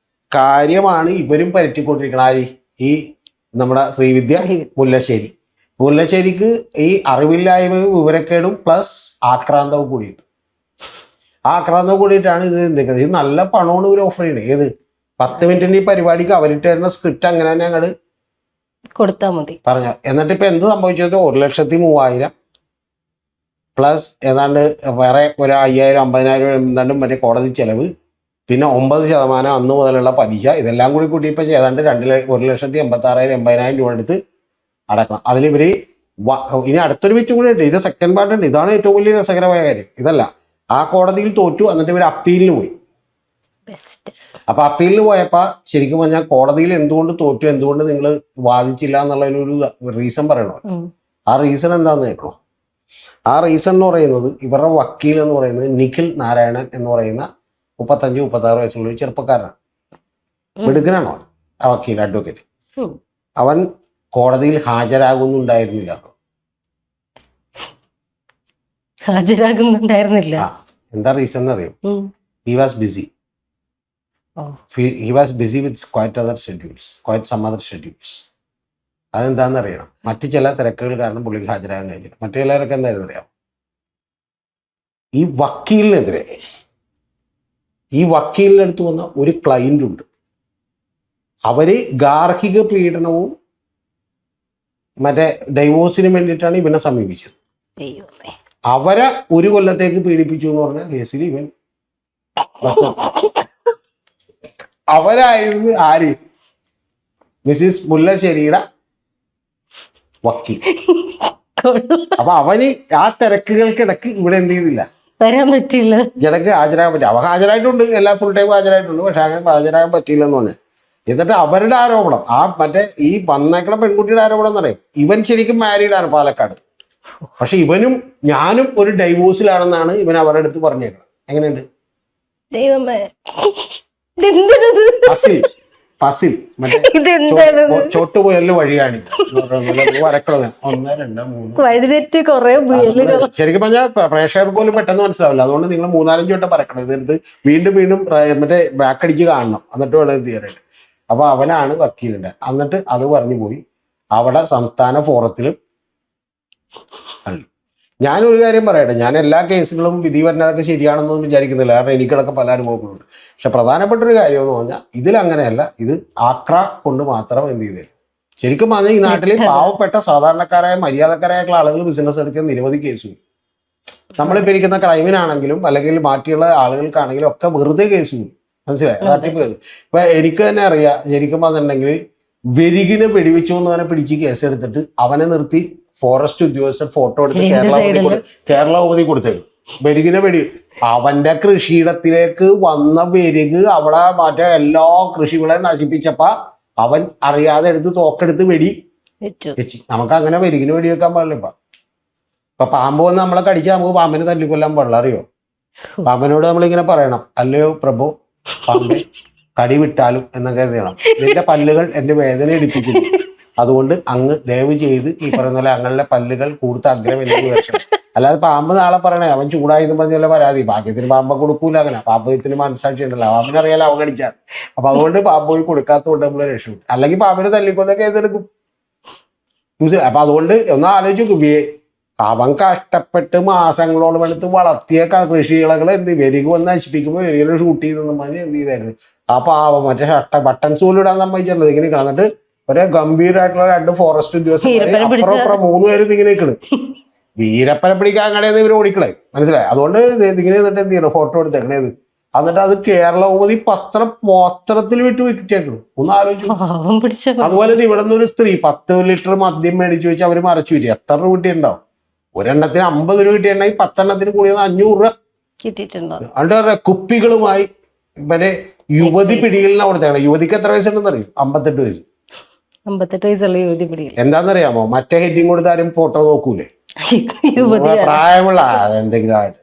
കാര്യമാണ് ഇവരും പരറ്റിക്കൊണ്ടിരിക്കുന്നത്. ആര്? ഈ നമ്മുടെ ശ്രീവിദ്യ മുല്ലശ്ശേരിക്ക് ഈ അറിവില്ലായ്മയും വിവരക്കേടും പ്ലസ് ആക്രാന്തവും കൂടിയിട്ട് ഇത് എന്തൊക്കെ ഇത് നല്ല പണമാണ് ഇവർ ഓഫർ ചെയ്യണേ. ഏത് 10 മിനിറ്റിന്റെ ഈ പരിപാടിക്ക് അവരിട്ട് തരുന്ന സ്ക്രിപ്റ്റ് അങ്ങനെ തന്നെ അങ്ങോട്ട് കൊടുത്താൽ മതി പറഞ്ഞ. എന്നിട്ട് ഇപ്പൊ എന്ത് സംഭവിച്ചത് 1,03,000 പ്ലസ് ഏതാണ്ട് വേറെ ഒരു 5,000 50,000 എന്താണ്ടും മറ്റേ കോടതി ചെലവ്, പിന്നെ 9% അന്ന് മുതലുള്ള പലിശ, ഇതെല്ലാം കൂടി കൂട്ടിയപ്പോൾ ഏതാണ്ട് 2,86,000 80,000 രൂപ എടുത്ത് അടക്കണം. അതിലിവര് ഇനി അടുത്തൊരു വിറ്റും കൂടി ഉണ്ട്. ഇത് സെക്കൻഡ് പാർട്ട് ഉണ്ട്. ഇതാണ് ഏറ്റവും വലിയ രസകരമായ കാര്യം. ഇതല്ല, ആ കോടതിയിൽ തോറ്റു. എന്നിട്ട് ഇവർ അപ്പീലിന് പോയി. അപ്പൊ അപ്പീലിന് പോയപ്പോ ശരിക്കും പറഞ്ഞാൽ കോടതിയിൽ എന്തുകൊണ്ട് തോറ്റു, എന്തുകൊണ്ട് നിങ്ങൾ വാദിച്ചില്ല എന്നുള്ളതിനൊരു റീസൺ പറയണോ. ആ റീസൺ എന്താന്ന് കേൾക്കണോ? ആ റീസൺ എന്ന് പറയുന്നത് ഇവരുടെ വക്കീൽ എന്ന് പറയുന്നത് നിഖിൽ നാരായണൻ എന്ന് പറയുന്ന 35-36 വയസ്സുള്ള ഒരു ചെറുപ്പക്കാരനാണ്. മിടുക്കനാണോ ആ വക്കീൽ, അഡ്വക്കേറ്റ്. അവൻ കോടതിയിൽ ഹാജരാകുന്നുണ്ടായിരുന്നില്ല. എന്താ റീസൺ അറിയും? He was busy. He was busy with quite some other schedules. അതെന്താന്ന് അറിയണം. മറ്റു ചില തിരക്കുകൾ കാരണം പുള്ളിക്ക് ഹാജരാകാൻ കഴിഞ്ഞില്ല. മറ്റു ചിലരൊക്കെ എന്തായിരുന്നു അറിയാം? ഈ വക്കീലിനടുത്ത് വന്ന ഒരു ക്ലയന്റ് ഉണ്ട്. അവര് ഗാർഹിക പീഡനവും മറ്റേ ഡൈവോഴ്സിന് വേണ്ടിയിട്ടാണ് ഇവനെ സമീപിച്ചത്. അവരെ 1 കൊല്ലത്തേക്ക് പീഡിപ്പിച്ചു എന്ന് പറഞ്ഞ കേസിൽ ഇവൻ അവരായിരുന്നു ആര്? മിസ്സിസ് മുല്ലശ്ശേരിയുടെ വക്കീൽ. അപ്പൊ അവന് ആ തിരക്കുകൾക്കിടക്ക് ഇവിടെ എന്ത് ചെയ്തില്ല, വരാൻ പറ്റില്ല, ജനക്ക് ഹാജരാകാൻ പറ്റില്ല. അവ ഹാജരായിട്ടുണ്ട്, എല്ലാ ഫുൾ ടൈം ഹാജരായിട്ടുണ്ട്, പക്ഷെ അങ്ങനെ ഹാജരാകാൻ പറ്റിയില്ലെന്ന് പറഞ്ഞു. എന്നിട്ട് അവരുടെ ആരോപണം, ആ മറ്റേ ഈ വന്നേക്കണ പെൺകുട്ടിയുടെ ആരോപണം എന്ന് പറയും, ഇവൻ ശരിക്കും മാരീഡാണ് പാലക്കാട്. പക്ഷെ ഇവനും ഞാനും ഒരു ഡൈവോഴ്സിലാണെന്നാണ് ഇവൻ അവരുടെ അടുത്ത് പറഞ്ഞേക്കുന്നത്. എങ്ങനെയുണ്ട്? ദൈവമേ, ഇതെന്താണിത്? പസിൽ മറ്റേ ഇതെന്താണിത്? ചോട്ടുപോയല്ലോ വഴിയാണ് വരക്കളത് 1 2 3 വഴിതെറ്റി കുറെ മുയലുകൾ. ശരിക്കും പറഞ്ഞാൽ പ്രേക്ഷകർക്ക് പോലും പെട്ടെന്ന് മനസ്സിലാവില്ല. അതുകൊണ്ട് നിങ്ങൾ 3-4 വട്ടം പറക്കണം. ഇതെടുത്ത് വീണ്ടും വീണ്ടും മറ്റേ ബാക്കടിച്ച് കാണണം, എന്നിട്ട് വേണം ഇത് ചെയ്യാനായിട്ട്. അപ്പൊ അവനാണ് വക്കീലിന്റെ. എന്നിട്ട് അത് പറഞ്ഞു പോയി അവിടെ സംസ്ഥാന ഫോറത്തിലും തള്ളി. ഞാനൊരു കാര്യം പറയട്ടെ, ഞാൻ എല്ലാ കേസുകളും വിധി വരുന്നതൊക്കെ ശരിയാണെന്നൊന്നും വിചാരിക്കുന്നില്ല. കാരണം എനിക്കിടക്ക് പല അനുഭവങ്ങളുണ്ട്. പക്ഷെ പ്രധാനപ്പെട്ട ഒരു കാര്യം എന്ന് പറഞ്ഞാൽ ഇതിലങ്ങനെയല്ല. ഇത് ആക്ര കൊണ്ട് മാത്രം എന്ത് ചെയ്തേ. ശരിക്കും പറഞ്ഞാൽ ഈ നാട്ടിൽ പാവപ്പെട്ട സാധാരണക്കാരായ മര്യാദക്കാരായിട്ടുള്ള ആളുകൾ ബിസിനസ് എടുക്കുന്ന നിരവധി കേസുകൾ. നമ്മളിപ്പോൾ ഇരിക്കുന്ന ക്രൈമിനാണെങ്കിലും അല്ലെങ്കിൽ ബാക്കിയുള്ള ആളുകൾക്കാണെങ്കിലും ഒക്കെ വെറുതെ കേസുകൾ. മനസ്സിലായി? തട്ടിപ്പ് കേസ്. ഇപ്പൊ എനിക്ക് തന്നെ അറിയാം. ശരിക്കും പറഞ്ഞിട്ടുണ്ടെങ്കിൽ വെരികിനെ വെടിവെച്ചു എന്ന് പറഞ്ഞാൽ പിടിച്ച് കേസെടുത്തിട്ട് അവനെ നിർത്തി ഫോറസ്റ്റ് ഉദ്യോഗസ്ഥർ ഫോട്ടോ എടുത്ത് കേരളാവധി കൊടുത്തേക്കും. വെരികിനെ വെടി അവന്റെ കൃഷിയിടത്തിലേക്ക് വന്ന വെരിക് അവിടെ മറ്റേ എല്ലാ കൃഷികളെ നശിപ്പിച്ചപ്പ അവൻ അറിയാതെ എടുത്ത് തോക്കെടുത്ത് വെടി വെച്ച്. നമുക്ക് അങ്ങനെ വെരികിന് വെടി വെക്കാൻ പാടില്ല. ഇപ്പൊ പാമ്പ് വന്ന് നമ്മളെ കടിച്ചാൽ നമുക്ക് പാമ്പിനെ തല്ലിക്കൊല്ലാൻ പാടില്ല. അറിയോ? പാമ്പനോട് നമ്മളിങ്ങനെ പറയണം, അല്ലയോ പ്രഭു പാമ്പെ കടി വിട്ടാലും എന്നൊക്കെ എഴുതണം. നിന്റെ പല്ലുകൾ എന്റെ വേദന എടുപ്പിക്കുന്നു, അതുകൊണ്ട് അങ്ങ് ദയവ് ചെയ്ത് ഈ പറയുന്ന പോലെ അങ്ങളുടെ പല്ലുകൾ കൂടുതൽ അഗ്രം എനിക്ക് വേർക്കണം. അല്ലാതെ പാമ്പ് നാളെ പറയണേ അവൻ ചൂടായെന്ന് പറഞ്ഞല്ല പരാതി. ഭാഗ്യത്തിന് പാമ്പ കൊടുക്കൂല. അങ്ങനെ പാമ്പത്തിന് മനസ്സാക്ഷി ഉണ്ടല്ലോ, പാമ്പിനറിയാലോ അവൻ കടിച്ചാൽ. അപ്പൊ അതുകൊണ്ട് പാമ്പ് പോയി കൊടുക്കാത്തതുകൊണ്ട് നമ്മൾ രക്ഷപ്പെട്ടു. അല്ലെങ്കിൽ പാമ്പിനെ തല്ലിക്കൊന്ന കേസെടുക്കും. മനസ്സിലായി? അപ്പൊ അതുകൊണ്ട് ഒന്ന് ആലോചിച്ചു. അവൻ കഷ്ടപ്പെട്ട് മാസങ്ങളോളം എടുത്ത് വളർത്തിയ കൃഷികളെ എന്ത് വെരിക് വന്ന് നശിപ്പിക്കുമ്പോൾ വെരികളെ ഷൂട്ട് ചെയ്തെന്ന് പറഞ്ഞ് എന്ത് ചെയ്തായിരുന്നു. ആ പാവം മറ്റേ ബട്ടൺസ് പോലും ഇടാൻ സമ്മതിച്ചിട്ടുണ്ട്. ഇങ്ങനെ കളന്നിട്ട് ഒരു ഗംഭീരമായിട്ടുള്ള 2 ഫോറസ്റ്റ് ഉദ്യോഗസ്ഥന്മാർ അപ്പുറം 3 പേരും ഇങ്ങനെ നിൽക്കണ്. വീരപ്പനെ പിടിക്കാൻ കടയെന്ന് ഇവർ ഓടിക്കളെ. മനസ്സിലായി? അതുകൊണ്ട് ഇങ്ങനെ എന്നിട്ട് എന്ത് ചെയ്യണം, ഫോട്ടോ എടുത്തേക്കണേത്. എന്നിട്ട് അത് കേരളൗപതി പത്രത്തിൽ വിട്ട് വിറ്റേക്കണ്. ഒന്ന് ആലോചിച്ചു. അതുപോലെ ഇവിടെ നിന്ന് ഒരു സ്ത്രീ 10 ലിറ്റർ മദ്യം മേടിച്ചു വെച്ച് അവര് മറച്ചു വിറ്റി. എത്ര രൂപ കിട്ടിയിട്ടുണ്ടാവും? ഒരെണ്ണത്തിന് 50 രൂപ കിട്ടിയിട്ടുണ്ടെങ്കിൽ 10 എണ്ണത്തിന് കൂടിയത് 500 രൂപ കിട്ടിയിട്ടുണ്ടാവും. അതുകൊണ്ട് കുപ്പികളുമായി ഇവരെ യുവതി പിടിയിലാണ് കൊടുത്തേക്കണം. യുവതിക്ക് എത്ര വയസ്സുണ്ടെന്ന് അറിയും? 58 വയസ്സ്. 58 വയസ്സുള്ള യുവതി പിടിയിൽ. എന്താണെന്നറിയാമോ? മറ്റേ ഹെഡിങ് കൊടുത്താലും ഫോട്ടോ നോക്കൂലേ? പ്രായമുള്ള എന്തെങ്കിലും ആയിട്ട്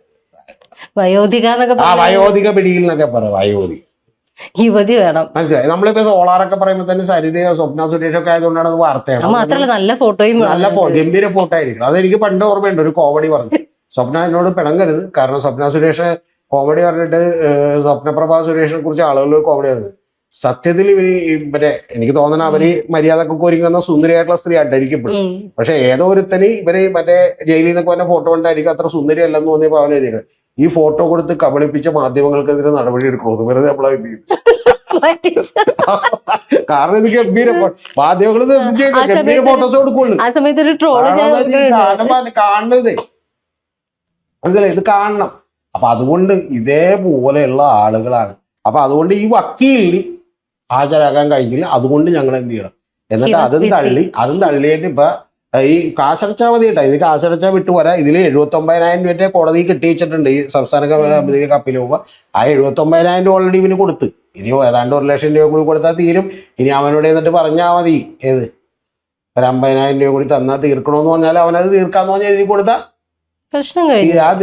വയോധിക പിടിയിൽ എന്നൊക്കെ പറയാം. വയോധിക യുവതി വേണം. മനസ്സിലായി? നമ്മളിപ്പോ സോളാറൊക്കെ പറയുമ്പോ തന്നെ സരിതയോ സ്വപ്ന സുരേഷോ ഒക്കെ ആയതുകൊണ്ടാണ് അത് വാർത്തയാണ്. മാത്രമല്ല നല്ല ഫോട്ടോയും, നല്ല ഗംഭീര ഫോട്ടോ ആയിരിക്കും. അതെനിക്ക് പണ്ട് ഓർമ്മയുണ്ട്. ഒരു കോമഡി പറഞ്ഞു. സ്വപ്ന എന്നോട് പിണങ്ങരുത്. കാരണം സ്വപ്ന സുരേഷ് കോമഡി പറഞ്ഞിട്ട് സ്വപ്നപ്രഭ സുരേഷിനെ കുറിച്ച് ആളുകൾ കോമഡി പറഞ്ഞത്. സത്യത്തിൽ ഇവര് മറ്റേ എനിക്ക് തോന്നണ അവര് മര്യാദക്കൊക്കെ ഒരുങ്ങുന്ന സുന്ദരിയായിട്ടുള്ള സ്ത്രീ ആയിട്ടായിരിക്കും. പക്ഷെ ഏതോ ഒരുത്തന് ഇവര് മറ്റേ ജയിലിൽ നിന്നൊക്കെ വന്ന ഫോട്ടോ ഉണ്ടായിരിക്കും അത്ര സുന്ദരി അല്ലെന്ന് തോന്നിയപ്പോ അവൻ എഴുതിയത് ഈ ഫോട്ടോ കൊടുത്ത് കബളിപ്പിച്ച മാധ്യമങ്ങൾക്കെതിരെ നടപടി എടുക്കണമെന്ന്. വെറുതെ നമ്മളെ കാരണം ഇത് ഗംഭീര മാധ്യമങ്ങൾ ഗംഭീര ഫോട്ടോസ് കൊടുക്കുള്ളൂ. കാണുന്നതേ മനസ്സിലായി? ഇത് കാണണം. അപ്പൊ അതുകൊണ്ട് ഇതേപോലെയുള്ള ആളുകളാണ്. അപ്പൊ അതുകൊണ്ട് ഈ വക്കീലിന് ഹാജരാക്കാൻ കഴിഞ്ഞില്ല. അതുകൊണ്ട് ഞങ്ങൾ എന്ത് ചെയ്യണം? എന്നിട്ട് അതും തള്ളിയിട്ട് ഇപ്പൊ ഈ കാശടച്ചാൽ മതി കേട്ടോ. ഇത് കാശടച്ചാൽ വിട്ടുപോരാ. ഇതിൽ 79,000 രൂപ കോടതി കെട്ടിവെച്ചിട്ടുണ്ട്. ഈ സംസ്ഥാന കപ്പിൽ പോകുമ്പോൾ ആ 79,000 രൂപ ഓൾറെഡി ഇവന് കൊടുത്ത്. ഇനിയോ ഏതാണ്ട് 1,00,000 രൂപ കൂടി കൊടുത്താൽ തീരും. ഇനി അവനോട് എന്നിട്ട് പറഞ്ഞാൽ മതി ഏത് ഒരു 50,000 രൂപ കൂടി തന്നാൽ തീർക്കണമെന്ന് പറഞ്ഞാൽ അവനത് തീർക്കാന്ന് പറഞ്ഞാൽ എഴുതി കൊടുത്താൽ പ്രശ്നം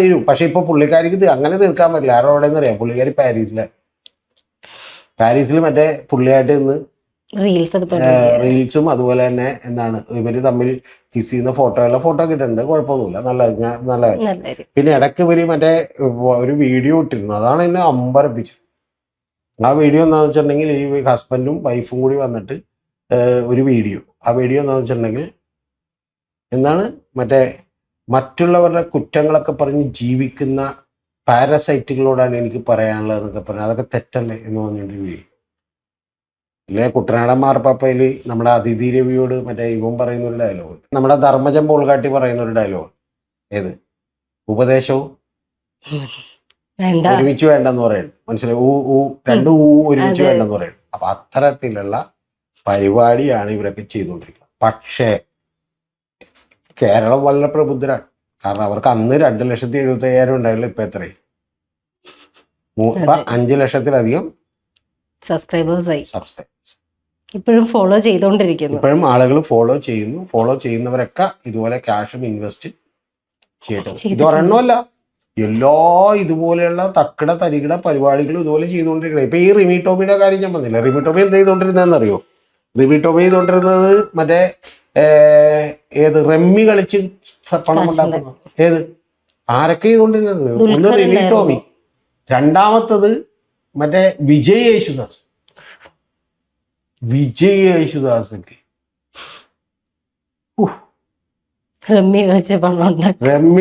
തീരും. പക്ഷെ ഇപ്പൊ പുള്ളിക്കാരിക്ക് അങ്ങനെ തീർക്കാൻ പറ്റില്ല. ആരോ എവിടെയെന്ന് അറിയാം? പുള്ളിക്കാരി പാരീസിൽ മറ്റേ പുള്ളിയായിട്ട് ഇന്ന് റീൽസും അതുപോലെ തന്നെ എന്താണ് ഇവര് തമ്മിൽ കിസ് ചെയ്യുന്ന ഫോട്ടോ കിട്ടുന്നുണ്ട്. കുഴപ്പമൊന്നുമില്ല, നല്ല. പിന്നെ ഇടയ്ക്ക് ഇവര് മറ്റേ ഒരു വീഡിയോ ഇട്ടിരുന്നു. അതാണ് എന്നെ അമ്പരപ്പിച്ചത്. ആ വീഡിയോ എന്താണെന്ന് വെച്ചിട്ടുണ്ടെങ്കിൽ ഈ ഹസ്ബൻഡും വൈഫും കൂടി വന്നിട്ട് ഒരു വീഡിയോ. ആ വീഡിയോ എന്താണെന്ന് വെച്ചിട്ടുണ്ടെങ്കിൽ എന്താണ് മറ്റേ മറ്റുള്ളവരുടെ കുറ്റങ്ങളൊക്കെ പറഞ്ഞ് ജീവിക്കുന്ന പാരസൈറ്റുകളോടാണ് എനിക്ക് പറയാനുള്ളത് എന്നൊക്കെ പറഞ്ഞു. അതൊക്കെ തെറ്റല്ലേ എന്ന് പറഞ്ഞിട്ട് വീഡിയോ. അല്ലെ കുട്ടനാടൻ മാർപ്പാപ്പയില് നമ്മുടെ അതിഥി രവിയോട് മറ്റേ ഇവൻ പറയുന്ന ഒരു ഡയലോഗ്, നമ്മുടെ ധർമ്മജൻ പോൾകാട്ടി പറയുന്ന ഒരു ഡയലോഗ്. ഏത്? ഉപദേശവും ഒരുമിച്ച് വേണ്ടെന്ന് പറയുന്നു. മനസ്സിലായി? രണ്ട് ഒരുമിച്ച് വേണ്ടെന്ന് പറയുന്നു. അപ്പൊ അത്തരത്തിലുള്ള പരിപാടിയാണ് ഇവരൊക്കെ ചെയ്തുകൊണ്ടിരിക്കുന്നത്. പക്ഷേ കേരളം വളരെ പ്രബുദ്ധരാണ്. കാരണം അവർക്ക് അന്ന് 2,70,75,000 ഉണ്ടായില്ല. ഇപ്പൊ എത്രയും 5 ലക്ഷത്തിലധികം സബ്സ്ക്രൈബേഴ്സായി. ഇപ്പോഴും ഫോളോ ചെയ്തുകൊണ്ടിരിക്കുന്നു. ഇപ്പോഴും ആളുകൾ ഫോളോ ചെയ്യുന്നു. ഫോളോ ചെയ്യുന്നവരൊക്കെ ഇതുപോലെ ക്യാഷും ഇൻവെസ്റ്റ് ഇത് ഒരെണ്ണമല്ല, എല്ലാ ഇതുപോലെയുള്ള തക്കട തരികിട പരിപാടികളും ഇതുപോലെ ചെയ്തുകൊണ്ടിരിക്കുന്നത്. ഇപ്പൊ ഈ റിമി ടോമിയുടെ കാര്യം ഞാൻ പറഞ്ഞില്ല. റിമി ടോമി എന്ത് ചെയ്തോണ്ടിരുന്നതെന്ന് അറിയോ? റിമി ടോമി ചെയ്തോണ്ടിരുന്നത് മറ്റേ ഏത് റമ്മി കളിച്ച് പണം ഉണ്ടാക്കുന്നു. ഏത് ആരൊക്കെ ചെയ്തോണ്ടിരുന്നത്? ഒന്ന് റിമി ടോമി, രണ്ടാമത്തത് മറ്റേ വിജയ് യേശുദാസ്. ഒക്കെ റമ്മി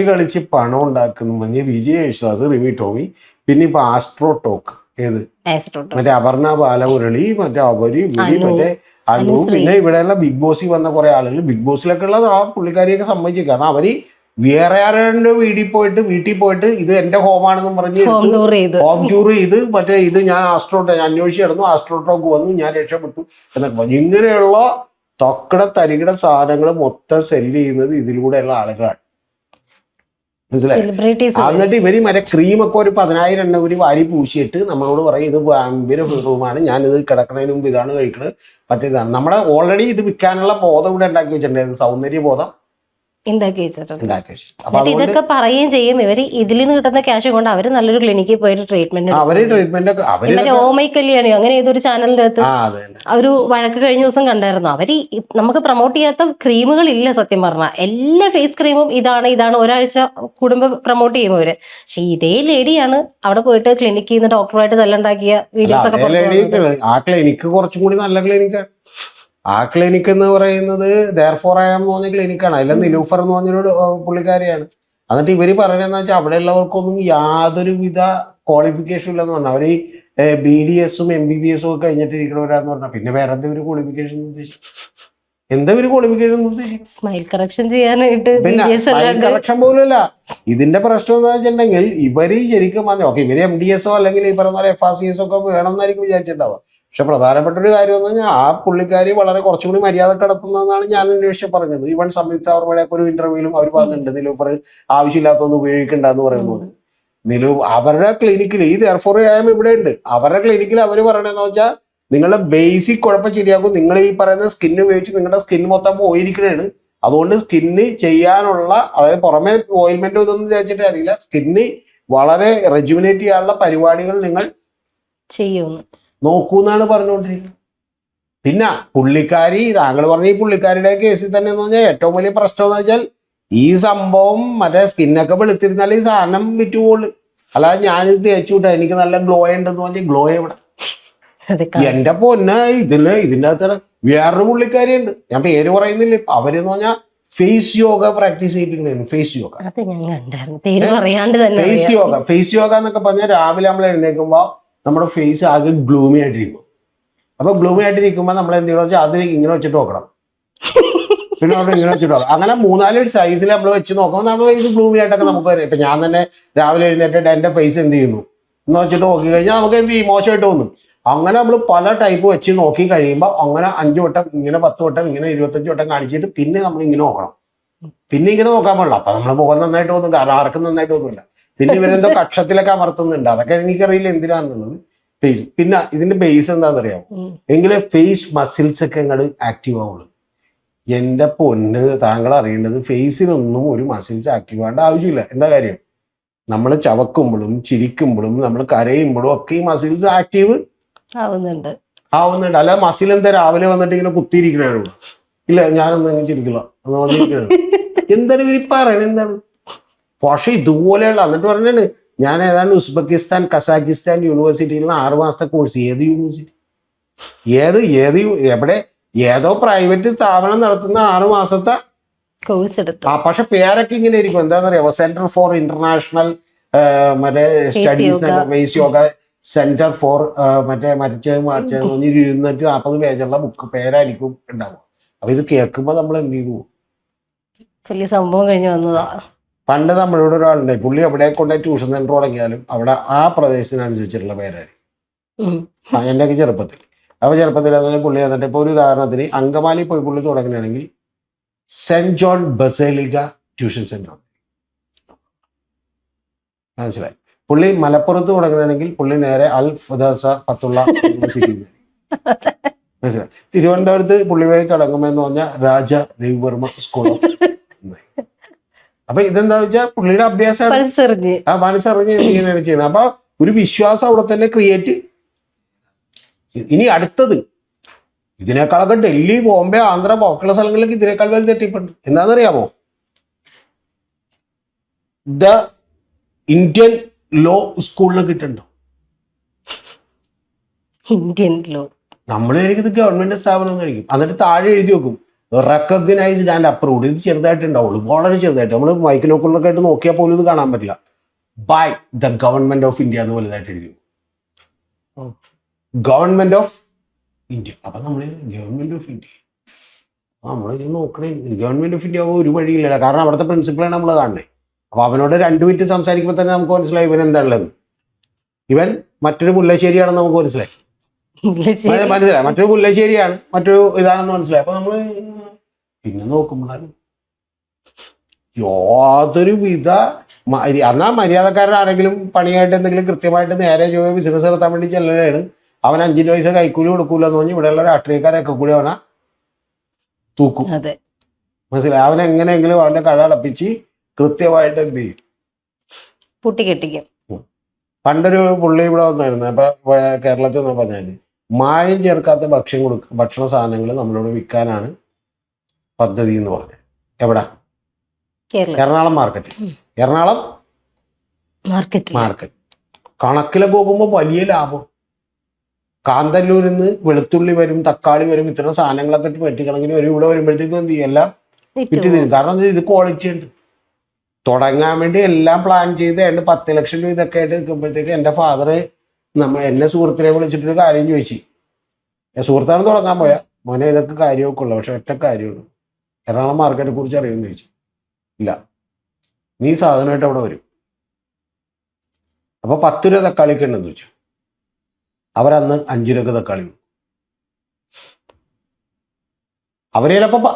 കളിച്ച് പണം ഉണ്ടാക്കുന്നു പറഞ്ഞ് വിജയ് യേശുദാസ്, റിമി ടോമി. പിന്നെ ഇപ്പൊ ആസ്ട്രോ ടോക്ക്, ഏത് മറ്റേ അപർണ ബാലമുരളി, മറ്റേ അവര് മറ്റേ അനു. പിന്നെ ഇവിടെയുള്ള ബിഗ് ബോസിൽ വന്ന കുറെ ആളുകൾ, ബിഗ് ബോസിലൊക്കെ ഉള്ളത് ആ പുള്ളിക്കാരിയൊക്കെ സമ്മതിച്ചു. കാരണം അവര് വേറെ ആരുടെ വീട്ടിൽ പോയിട്ട് ഇത് എന്റെ ഹോമാണെന്നും പറഞ്ഞ് ഹോം ടൂർ ചെയ്ത് മറ്റേ ഇത് ഞാൻ അന്വേഷിച്ച് കിടന്നു, ആസ്ട്രോട്ടോക്ക് വന്നു, ഞാൻ രക്ഷപ്പെട്ടു എന്നൊക്കെ പറഞ്ഞു. ഇങ്ങനെയുള്ള തൊക്കട തരികിട സാധനങ്ങൾ മൊത്തം സെല്ല് ചെയ്യുന്നത് ഇതിലൂടെയുള്ള ആളുകളാണ്, മനസ്സിലായി? എന്നിട്ട് ഇവര് മറ്റേ ക്രീമൊക്കെ ഒരു 10,000 എണ്ണ ഒരു വാരി പൂശിയിട്ട് നമ്മളോട് പറയും ഇത് ഭയങ്കര റൂമാണ്, ഞാനിത് കിടക്കുന്നതിന് മുമ്പ് ഇതാണ് കഴിക്കുന്നത്, മറ്റേതാണ്. നമ്മുടെ ഓൾറെഡി ഇത് വിൽക്കാനുള്ള ബോധം ഇവിടെ ഉണ്ടാക്കി വെച്ചിട്ടുണ്ടായിരുന്നു, സൗന്ദര്യ ബോധം ഉണ്ടാക്കി വെച്ചിട്ടുണ്ട്. ഇതൊക്കെ പറയുകയും ചെയ്യും. ഇവര് ഇതിൽ നിന്ന് കിട്ടുന്ന ക്യാഷ് കൊണ്ട് അവര് നല്ലൊരു ക്ലിനിക്കിൽ പോയിട്ട് ട്രീറ്റ്മെന്റ് ഓമൈ കല്യാണിയോ അങ്ങനെ ഏതൊരു ചാനലിന്റെ അകത്ത് ഒരു വഴക്ക് കഴിഞ്ഞ ദിവസം കണ്ടായിരുന്നു. അവര് നമുക്ക് പ്രൊമോട്ട് ചെയ്യാത്ത ക്രീമുകൾ ഇല്ല സത്യം പറഞ്ഞാൽ. എല്ലാ ഫേസ് ക്രീമും ഇതാണ് ഒരാഴ്ച കൂടുമ്പോ പ്രൊമോട്ട് ചെയ്യും അവര്. പക്ഷെ ഇതേ ലേഡിയാണ് അവിടെ പോയിട്ട് ക്ലിനിക്കിൽ നിന്ന് ഡോക്ടറുമായിട്ട് തല്ലുണ്ടാക്കിയ വീഡിയോസ് ഒക്കെ. ആ ക്ലിനിക്ക് കുറച്ചും കൂടി നല്ല ക്ലിനിക്കാണ്. ആ ക്ലിനിക്ക് എന്ന് പറയുന്നത് ദെയർഫോർ ഐ ആം എന്ന് പറഞ്ഞ ക്ലിനിക്കാണ്. അതിലെ നിലൂഫർ എന്ന് പറഞ്ഞൊരു പുള്ളിക്കാരിയാണ്. എന്നിട്ട് ഇവര് പറയണെന്ന് വെച്ചാൽ അവിടെ ഉള്ളവർക്കൊന്നും യാതൊരുവിധ ക്വാളിഫിക്കേഷൻ ഇല്ലെന്ന് പറഞ്ഞാൽ അവര് BDSഉം MBBS ഒക്കെ കഴിഞ്ഞിട്ടിരിക്കണവരാന്ന് പറഞ്ഞാൽ പിന്നെ വേറെ എന്തെങ്കിലും ഒരു ക്വാളിഫിക്കേഷൻ എന്തെങ്കിലും ക്വാളിഫിക്കേഷൻ സ്മൈൽ കറക്ഷൻ ചെയ്യാനായിട്ട്. പിന്നെ സ്മൈൽ കറക്ഷൻ പോലുമല്ല. ഇതിന്റെ പ്രശ്നം എന്താ വെച്ചിട്ടുണ്ടെങ്കിൽ ഇവര് ശരിക്കും പറഞ്ഞു ഓക്കെ ഇവര് MDSO അല്ലെങ്കിൽ ഈ പറഞ്ഞ പോലെ FRCS ഒക്കെ വേണമെന്നായിരിക്കും വിചാരിച്ചിട്ടുണ്ടാവുക. പക്ഷെ പ്രധാനപ്പെട്ട ഒരു കാര്യം എന്ന് പറഞ്ഞാൽ ആ പുള്ളിക്കാരി വളരെ കുറച്ചും കൂടി മര്യാദ കിടത്തുന്നതെന്നാണ് ഞാൻ അന്വേഷിച്ച് പറഞ്ഞത്. ഈവൻ സംയുക്ത വർമ്മയുടെയൊക്കെ ഒരു ഇന്റർവ്യൂവിലും അവർ പറഞ്ഞിട്ടുണ്ട് നിലൂഫർ ആവശ്യമില്ലാത്തൊന്നും ഉപയോഗിക്കണ്ടെന്ന് പറയുന്നത്. അവരുടെ ക്ലിനിക്കിൽ ഈ ദെയർഫോർ ആയാലും ഇവിടെ ഉണ്ട്. അവരുടെ ക്ലിനിക്കിൽ അവർ പറയണെന്ന് വെച്ചാൽ നിങ്ങളുടെ ബേസിക് കുഴപ്പം ശരിയാക്കും. നിങ്ങൾ ഈ പറയുന്ന സ്കിൻ ഉപയോഗിച്ച് നിങ്ങളുടെ സ്കിൻ മൊത്തം പോയിരിക്കണേണ്. അതുകൊണ്ട് സ്കിന്ന് ചെയ്യാനുള്ള അതായത് പുറമെ ഓയിൽമെന്റ് ഇതൊന്നും തേച്ചിട്ട് അറിയില്ല, സ്കിന്ന് വളരെ റെജുവിനേറ്റ് ചെയ്യാനുള്ള പരിപാടികൾ നിങ്ങൾ ചെയ്യുന്നു നോക്കൂന്നാണ് പറഞ്ഞുകൊണ്ടിരിക്കുന്നത്. പിന്നെ പുള്ളിക്കാരി താങ്കൾ പറഞ്ഞ ഈ പുള്ളിക്കാരിയുടെ കേസിൽ തന്നെ എന്ന് പറഞ്ഞാൽ ഏറ്റവും വലിയ പ്രശ്നം എന്ന് വെച്ചാൽ ഈ സംഭവം മറ്റേ സ്കിന്നൊക്കെ വെളുത്തിരുന്നാൽ ഈ സാധനം വിറ്റുപോള്. അല്ലാതെ ഞാനിത് തേച്ചു വിട്ടാ എനിക്ക് നല്ല ഗ്ലോ ഉണ്ടെന്ന് പറഞ്ഞാൽ ഗ്ലോ എവിടെ? എന്റെ പൊന്നെ ഇതിന്റെ അകത്ത് വേറൊരു പുള്ളിക്കാരിയുണ്ട്, ഞാൻ പേര് പറയുന്നില്ല. അവരെന്ന് പറഞ്ഞാൽ ഫേസ് യോഗ പ്രാക്ടീസ് ചെയ്തിട്ടുണ്ടായിരുന്നു. ഫേസ് യോഗ എന്നൊക്കെ പറഞ്ഞാൽ രാവിലെ നമ്മൾ എഴുന്നേൽക്കുമ്പോ നമ്മുടെ ഫേസ് ആകെ ഗ്ലൂമി ആയിട്ടിരിക്കും. അപ്പൊ ഗ്ലൂമി ആയിട്ടിരിക്കുമ്പോൾ നമ്മൾ എന്ത് ചെയ്യണം വെച്ചാൽ അത് ഇങ്ങനെ വെച്ചിട്ട് നോക്കണം, പിന്നെ അവിടെ ഇങ്ങനെ വെച്ചിട്ട് നോക്കാം. അങ്ങനെ 3-4 സൈസിൽ നമ്മൾ വെച്ച് നോക്കുമ്പോൾ നമ്മുടെ ഫേസ് ഗ്ലൂമി ആയിട്ടൊക്കെ നമുക്ക് വരും. ഇപ്പൊ ഞാൻ തന്നെ രാവിലെ എഴുന്നേറ്റിട്ട് എന്റെ ഫേസ് എന്ത് ചെയ്യുന്നു എന്ന് വെച്ചിട്ട് നോക്കി കഴിഞ്ഞാൽ നമുക്ക് എന്ത് ചെയ്യും, മോശമായിട്ട് തോന്നും. അങ്ങനെ നമ്മൾ പല ടൈപ്പ് വെച്ച് നോക്കി കഴിയുമ്പോൾ അങ്ങനെ 5 വട്ടം ഇങ്ങനെ 10 വട്ടം ഇങ്ങനെ 25 വട്ടം കാണിച്ചിട്ട് പിന്നെ നമ്മൾ ഇങ്ങനെ നോക്കണം. പിന്നെ ഇങ്ങനെ നോക്കാൻ പാടില്ല. അപ്പൊ നമ്മളെ മുഖം നന്നായിട്ട് തോന്നും, കാരണം ആർക്കും നന്നായിട്ട് തോന്നില്ല. പിന്നെ ഇവരെന്തോ കക്ഷത്തിലൊക്കെ അമർത്തുന്നുണ്ട്, അതൊക്കെ എനിക്കറിയില്ല എന്തിനാണെന്നുള്ളത്. ഫേസ് പിന്നെ ഇതിന്റെ ബേസ് എന്താണെന്നറിയാമോ? എങ്കിലേ ഫേസ് മസിൽസ് ഒക്കെ അങ്ങോട്ട് ആക്റ്റീവ് ആവുള്ളൂ. എന്റെ പൊന്ന് താങ്കൾ അറിയേണ്ടത് ഫേസിനൊന്നും ഒരു മസിൽസ് ആക്റ്റീവ് ആവേണ്ട ആവശ്യമില്ല. എന്താ കാര്യം? നമ്മൾ ചവക്കുമ്പോഴും ചിരിക്കുമ്പോഴും നമ്മൾ കരയുമ്പോഴും ഒക്കെ ഈ മസിൽസ് ആക്റ്റീവ് ആവുന്നുണ്ട്. അല്ല മസിൽ എന്താ രാവിലെ വന്നിട്ട് ഇങ്ങനെ കുത്തിയിരിക്കണോ? ഇല്ല ഞാനൊന്നും ചിരിക്കില്ല എന്ന് വന്നിരിക്കുന്നത്. എന്താണ് ഇവര് പറയണത്? എന്താണ്? പക്ഷെ ഇതുപോലെയുള്ള എന്നിട്ട് പറഞ്ഞാണ് ഞാൻ ഏതാണ്ട് ഉസ്ബെക്കിസ്ഥാൻ കസാക്കിസ്ഥാൻ യൂണിവേഴ്സിറ്റിയിൽ 6 മാസത്തെ കോഴ്സ്. ഏത് യൂണിവേഴ്സിറ്റി? എവിടെ? ഏതോ പ്രൈവറ്റ് സ്ഥാപനം നടത്തുന്ന 6 മാസത്തെ കോഴ്സ് എടുത്തു. പക്ഷെ പേരൊക്കെ ഇങ്ങനെ ഇരിക്കും. എന്താണെന്നറിയാമോ? സെന്റർ ഫോർ ഇന്റർനാഷണൽ മറ്റേ studies phase yoga centre for മറ്റേ മരിച്ചത് 240 പേജുള്ള ബുക്ക് പേരായിരിക്കും ഉണ്ടാവും. അപ്പൊ ഇത് കേൾക്കുമ്പോ നമ്മൾ എന്ത് ചെയ്തു? വലിയ സംഭവം കഴിഞ്ഞു വന്നതാ. പണ്ട് നമ്മളിവിടെ ഒരാളുണ്ട്, പുള്ളി എവിടെ കൊണ്ടുപോയി ട്യൂഷൻ സെന്റർ തുടങ്ങിയാലും അവിടെ ആ പ്രദേശത്തിനനുസരിച്ചിട്ടുള്ള പേരായിരിക്കും. എന്റെയൊക്കെ ചെറുപ്പത്തിൽ. അപ്പൊ ചെറുപ്പത്തിൽ പുള്ളി എന്നിട്ട് ഇപ്പൊ ഒരു ഉദാഹരണത്തിന് അങ്കമാലി പോയി പുള്ളി തുടങ്ങുകയാണെങ്കിൽ സെന്റ് ജോൺ ബസേലിക്ക ട്യൂഷൻ സെന്റർ, മനസ്സിലായി? പുള്ളി മലപ്പുറത്ത് തുടങ്ങുകയാണെങ്കിൽ പുള്ളി നേരെ അൽ ഫദാസ ഫത്തുള്ള യൂണിവേഴ്സിറ്റി, മനസ്സിലായി? തിരുവനന്തപുരത്ത് പുള്ളി പോയി തുടങ്ങുമെന്ന് പറഞ്ഞാൽ രാജ രവിവർമ്മ സ്കൂൾ ഓഫ് അപ്പൊ ഇതെന്താ വെച്ചാൽ പുള്ളിയുടെ അഭ്യാസമാണ്. പൾസറിഞ്ഞ് ആ മനസ്സറിഞ്ഞ് ഇങ്ങനെയാണ് ചെയ്യണം. അപ്പൊ ഒരു വിശ്വാസം അവിടെ തന്നെ ക്രിയേറ്റ്. ഇനി അടുത്തത് ഇതിനേക്കാളൊക്കെ ഡൽഹി, ബോംബെ, ആന്ധ്ര, ബാക്കിയുള്ള സ്ഥലങ്ങളിലേക്ക് ഇതിനേക്കാൾ വലുത് തെറ്റിപ്പുണ്ട്. എന്താണെന്നറിയാമോ? ദ ഇന്ത്യൻ ലോ സ്കൂളിൽ കിട്ടുന്നുണ്ടോ? ഇന്ത്യൻ ലോ നമ്മൾ ഇത് ഗവൺമെന്റ് സ്ഥാപനം എന്നായിരിക്കും. എന്നിട്ട് താഴെ എഴുതി വെക്കും റെക്കഗ്നൈസ്ഡ് ആൻഡ് അപ്രൂവ്ഡ്. ഇത് ചെറുതായിട്ട് ഉണ്ടാവുള്ളൂ, വളരെ ചെറുതായിട്ട്. നമ്മൾ മൈക്കിനോക്കുള്ളൊക്കെ ആയിട്ട് നോക്കിയാൽ പോലും ഇത് കാണാൻ പറ്റില്ല. By the government of India എന്ന് വലുതായിട്ട് എഴുതി വെക്കും. Government of India. അപ്പൊ നമ്മള് ഗവൺമെന്റ് ഓഫ് ഇന്ത്യ നമ്മളിത് നോക്കണേ. ഗവൺമെന്റ് ഓഫ് ഇന്ത്യ ഒരു വഴിയില്ല, കാരണം അവിടുത്തെ പ്രിൻസിപ്പളാണ് നമ്മൾ കാണണേ. അപ്പൊ അവനോട് 2 മിനിറ്റ് സംസാരിക്കുമ്പോൾ തന്നെ നമുക്ക് മനസ്സിലായി ഇവൻ എന്താണുള്ളത്. ഇവൻ മറ്റൊരു മുല്ലശ്ശേരിയാണെന്ന് നമുക്ക് മനസ്സിലായി. മനസ്സിലായി, മറ്റൊരു മുല്ലശ്ശേരിയാണ്, മറ്റൊരു ഇതാണെന്ന് മനസ്സിലായി. അപ്പൊ നമ്മള് പിന്നെ നോക്കുമ്പോഴാണ് യാതൊരു വിധ എന്നാൽ മര്യാദക്കാരൻ ആരെങ്കിലും പണിയായിട്ട് എന്തെങ്കിലും കൃത്യമായിട്ട് നേരെ ബിസിനസ് നടത്താൻ വേണ്ടി ചെല്ലലാണ്. അവൻ 5 പൈസ കൈക്കൂലി കൊടുക്കൂല എന്ന് പറഞ്ഞ് ഇവിടെയുള്ള രാഷ്ട്രീയക്കാരൊക്കെ കൂടി അവനെ തൂക്കും. മനസ്സിലായി? അവൻ എങ്ങനെയെങ്കിലും അവന്റെ കട അടപ്പിച്ച് കൃത്യമായിട്ട് എന്ത് ചെയ്യും, പൂട്ടിക്കെട്ടിക്കും. പണ്ടൊരു പുള്ളി ഇവിടെ വന്നായിരുന്നു. അപ്പൊ കേരളത്തിൽ നിന്ന് പറഞ്ഞാല് മായം ചേർക്കാത്ത ഭക്ഷണ സാധനങ്ങൾ നമ്മളോട് വിൽക്കാനാണ് പദ്ധതി എന്ന് പറഞ്ഞത്. എവിടെ? എറണാകുളം മാർക്കറ്റ്. എറണാകുളം മാർക്കറ്റ് കണക്കിലെ പോകുമ്പോൾ വലിയ ലാഭം. കാന്തല്ലൂരിൽ നിന്ന് വെളുത്തുള്ളി വരും, തക്കാളി വരും, ഇത്തരം സാധനങ്ങളൊക്കെ വെട്ടിക്കണമെങ്കിൽ ഇവിടെ വരുമ്പോഴത്തേക്കും എന്ത് ചെയ്യും, എല്ലാം വിറ്റ് തരും. കാരണം ഇത് ക്വാളിറ്റി ഉണ്ട്. തുടങ്ങാൻ വേണ്ടി എല്ലാം പ്ലാൻ ചെയ്ത് 10 ലക്ഷം രൂപ ഇതൊക്കെ ആയിട്ട് നിൽക്കുമ്പോഴത്തേക്ക് എൻ്റെ ഫാദർ എന്നെ സുഹൃത്തിനെ വിളിച്ചിട്ടൊരു കാര്യം ചോദിച്ചു. സുഹൃത്താണ് തുടങ്ങാൻ പോയാ, മോനെ ഇതൊക്കെ കാര്യമൊക്കെ ഉള്ളു, പക്ഷെ ഒറ്റ കാര്യമുള്ളൂ, എറണാകുളം മാർക്കറ്റിനെ കുറിച്ച് അറിയുമെന്ന് ചോദിച്ചു. ഇല്ല, നീ സാധനമായിട്ട് അവിടെ വരും. അപ്പൊ 10 രൂപ തക്കാളിക്ക് ഉണ്ടെന്ന് വെച്ചു. അവരന്ന് 5 രൂപക്ക് തക്കാളി. അവര് ചിലപ്പോ